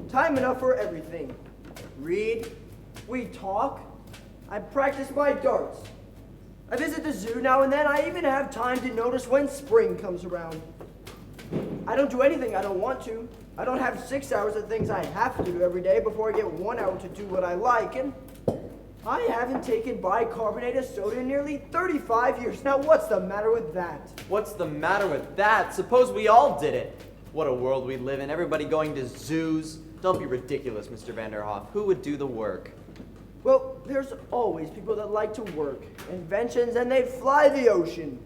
Time enough for everything. Read. We talk. I practice my darts. I visit the zoo now and then. I even have time to notice when spring comes around. I don't do anything I don't want to. I don't have 6 hours of things I have to do every day before I get 1 hour to do what I like. And I haven't taken bicarbonated soda in nearly 35 years. Now, what's the matter with that? What's the matter with that? Suppose we all did it. What a world we live in. Everybody going to zoos. Don't be ridiculous, Mr. Vanderhoff. Who would do the work? Well, there's always people that like to work. Inventions, and they fly the ocean.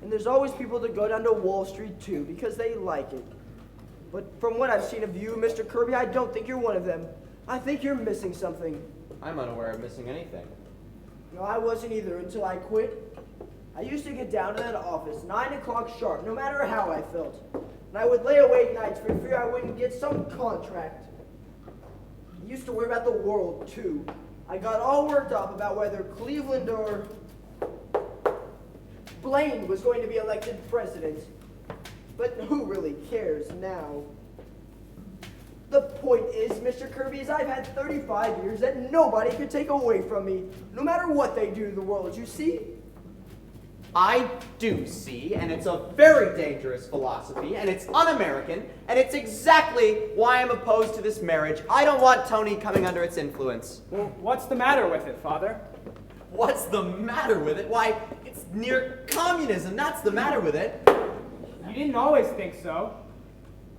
And there's always people that go down to Wall Street, too, because they like it. But from what I've seen of you, Mr. Kirby, I don't think you're one of them. I think you're missing something. I'm unaware of missing anything. No, I wasn't either until I quit. I used to get down to that office, 9 o'clock sharp, no matter how I felt. And I would lay awake nights for fear I wouldn't get some contract. I used to worry about the world, too. I got all worked up about whether Cleveland or Blaine was going to be elected president. But who really cares now? The point is, Mr. Kirby, is I've had 35 years that nobody could take away from me, no matter what they do to the world, you see? I do see, and it's a very dangerous philosophy, and it's un-American, and it's exactly why I'm opposed to this marriage. I don't want Tony coming under its influence. Well, what's the matter with it, Father? What's the matter with it? Why, it's near communism. That's the matter with it. You didn't always think so.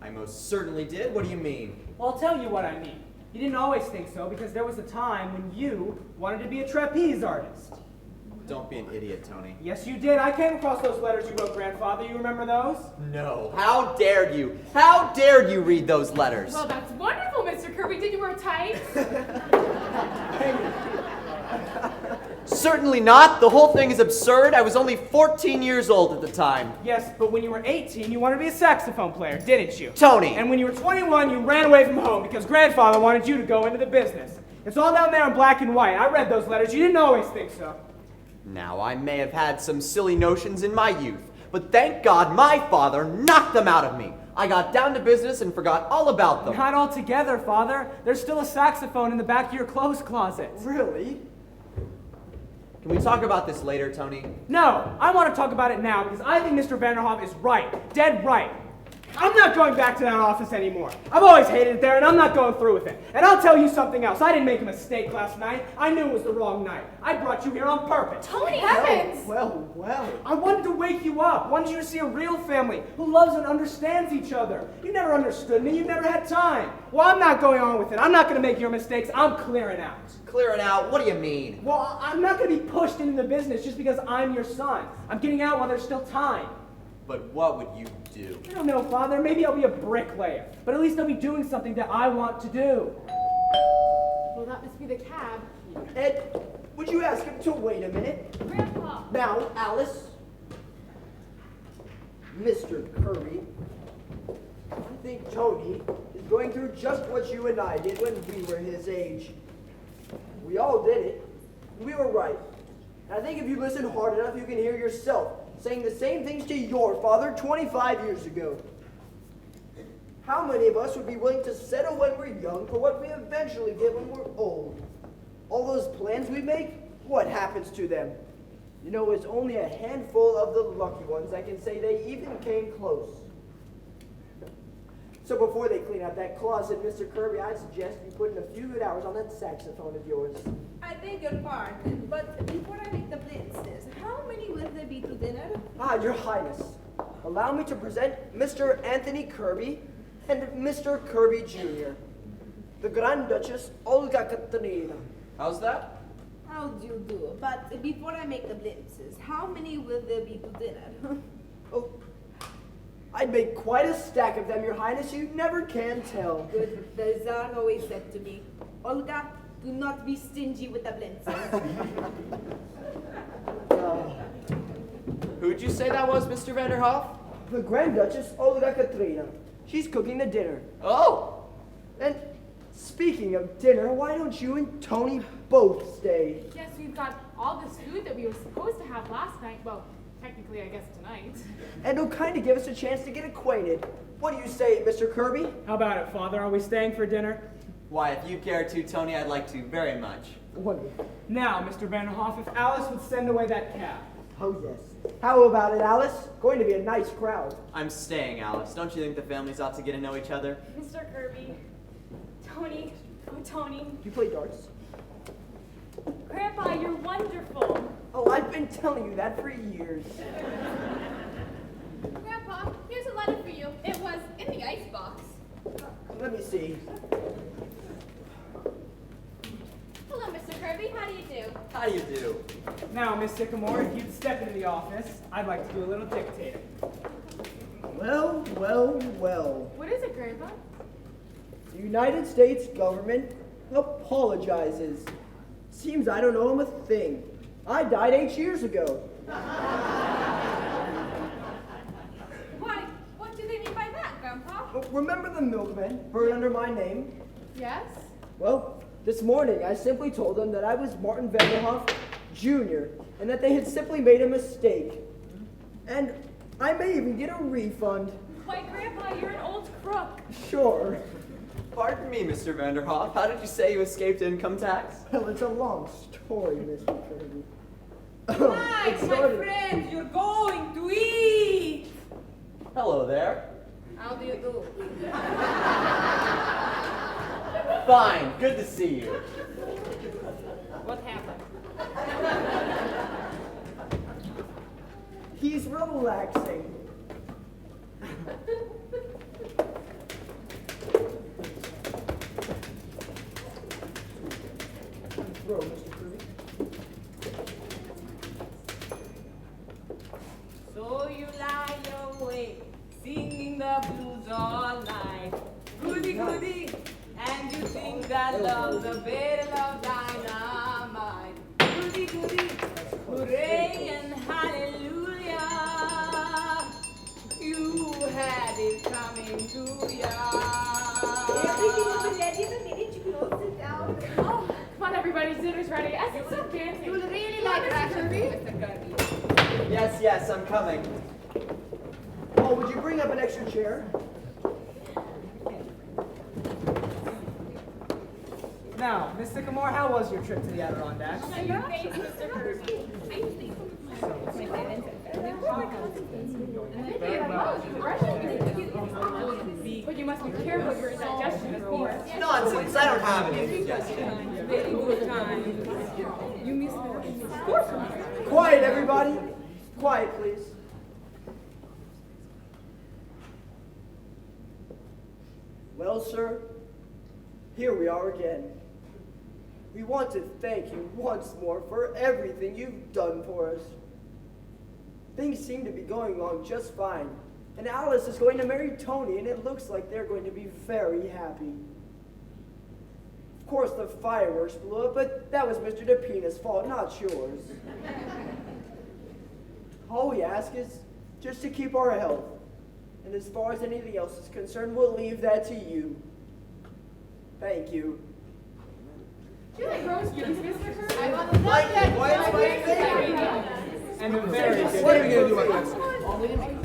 I most certainly did. What do you mean? Well, I'll tell you what I mean. You didn't always think so because there was a time when you wanted to be a trapeze artist. Don't be an idiot, Tony. Yes, you did. I came across those letters you wrote, Grandfather. You remember those? No. How dared you? How dared you read those letters? Well, that's wonderful, Mr. Kirby. Did you wear tights? Certainly not. The whole thing is absurd. I was only 14 years old at the time. Yes, but when you were 18, you wanted to be a saxophone player, didn't you? Tony! And when you were 21, you ran away from home because Grandfather wanted you to go into the business. It's all down there in black and white. I read those letters. You didn't always think so. Now, I may have had some silly notions in my youth, but thank God my father knocked them out of me. I got down to business and forgot all about them. Not altogether, Father. There's still a saxophone in the back of your clothes closet. Really? Can we talk about this later, Tony? No, I want to talk about it now because I think Mr. Vanderhoff is right, dead right. I'm not going back to that office anymore. I've always hated it there, and I'm not going through with it. And I'll tell you something else. I didn't make a mistake last night. I knew it was the wrong night. I brought you here on purpose. Tony Evans! Well. I wanted to wake you up. Wanted you to see a real family who loves and understands each other. You never understood me. You never had time. Well, I'm not going on with it. I'm not going to make your mistakes. I'm clearing out. Clearing out? What do you mean? Well, I'm not going to be pushed into the business just because I'm your son. I'm getting out while there's still time. But what would you do? I don't know, Father. Maybe I'll be a bricklayer. But at least I'll be doing something that I want to do. Well, that must be the cab. Ed, would you ask him to wait a minute? Grandpa. Now, Alice. Mr. Kirby, I think Tony is going through just what you and I did when we were his age. We all did it. We were right. And I think if you listen hard enough, you can hear yourself saying the same things to your father 25 years ago. How many of us would be willing to settle when we're young for what we eventually get when we're old? All those plans we make, what happens to them? You know, it's only a handful of the lucky ones that can say they even came close. So before they clean out that closet, Mr. Kirby, I suggest you put in a few good hours on that saxophone of yours. I beg your pardon, but before I make the blitzes, how many will there be to dinner? Ah, Your Highness, allow me to present Mr. Anthony Kirby and Mr. Kirby Jr., the Grand Duchess Olga Katarina. How's that? How do you do? But before I make the blitzes, how many will there be to dinner? Oh, I'd make quite a stack of them, Your Highness. You never can tell. Good. The Tsar always said to me, Olga, do not be stingy with the blitzes. Who'd you say that was, Mr. Vanderhoff? The Grand Duchess Olga Katrina. She's cooking the dinner. Oh! And speaking of dinner, why don't you and Tony both stay? Yes, we've got all this food that we were supposed to have last night. Well, technically, I guess tonight. And it'll kind of give us a chance to get acquainted. What do you say, Mr. Kirby? How about it, Father? Are we staying for dinner? Why, if you care to, Tony, I'd like to very much. Wonderful. Now, Mr. Vanderhoff, if Alice would send away that cab. Oh, yes. How about it, Alice? Going to be a nice crowd. I'm staying, Alice. Don't you think the families ought to get to know each other? Mr. Kirby, Tony, oh Tony. You play darts? Grandpa, you're wonderful. Oh, I've been telling you that for years. Grandpa, here's a letter for you. It was in the icebox. Let me see. Hello, Mr. Kirby. How do you do? How do you do? Now, Miss Sycamore, if you'd step into the office, I'd like to do a little dictating. Well, well, well. What is it, Grandpa? The United States government apologizes. Seems I don't owe him a thing. I died 8 years ago. Why, what do they mean by that, Grandpa? Remember the milkman burned under my name? Yes? Well, this morning I simply told them that I was Martin Vanderhoff Jr. and that they had simply made a mistake. And I may even get a refund. Why, Grandpa, you're an old crook. Sure. Pardon me, Mr. Vanderhoff. How did you say you escaped income tax? Well, it's a long story, Mr. Kirby. Right, my friends, you're going to eat. Hello there. How do you do? Fine. Good to see you. What happened? He's relaxing. Throw, Mr. Kirby. So you lie awake, singing the blues all night. Goody, goody. And you think that love, the better love dynamite. Goody, goody. Hooray and hallelujah. You had it coming to ya. Everything will be ready the minute you all sit down. Oh, come on, everybody. Dinner's ready. I see so fancy. You'll really like Mr. Kirby. Yes, yes, I'm coming. Oh, would you bring up an extra chair? Now, Miss Sycamore, how was your trip to the Adirondacks? On your face, Mr. Kirby. But you must be careful of your indigestion, of course. Nonsense. I don't have any indigestion. Very good time. You miss of course. Quiet, everybody. Quiet, please. Well, sir, here we are again. We want to thank you once more for everything you've done for us. Things seem to be going along just fine, and Alice is going to marry Tony, and it looks like they're going to be very happy. Of course, the fireworks blew up, but that was Mr. DePina's fault, not yours. All we ask is just to keep our health. And as far as anything else is concerned, we'll leave that to you. Thank you. Do you like roast beef, Mr. Kirby? I want to Like it. Why it's my favorite. And a very good. What are we going to do about this?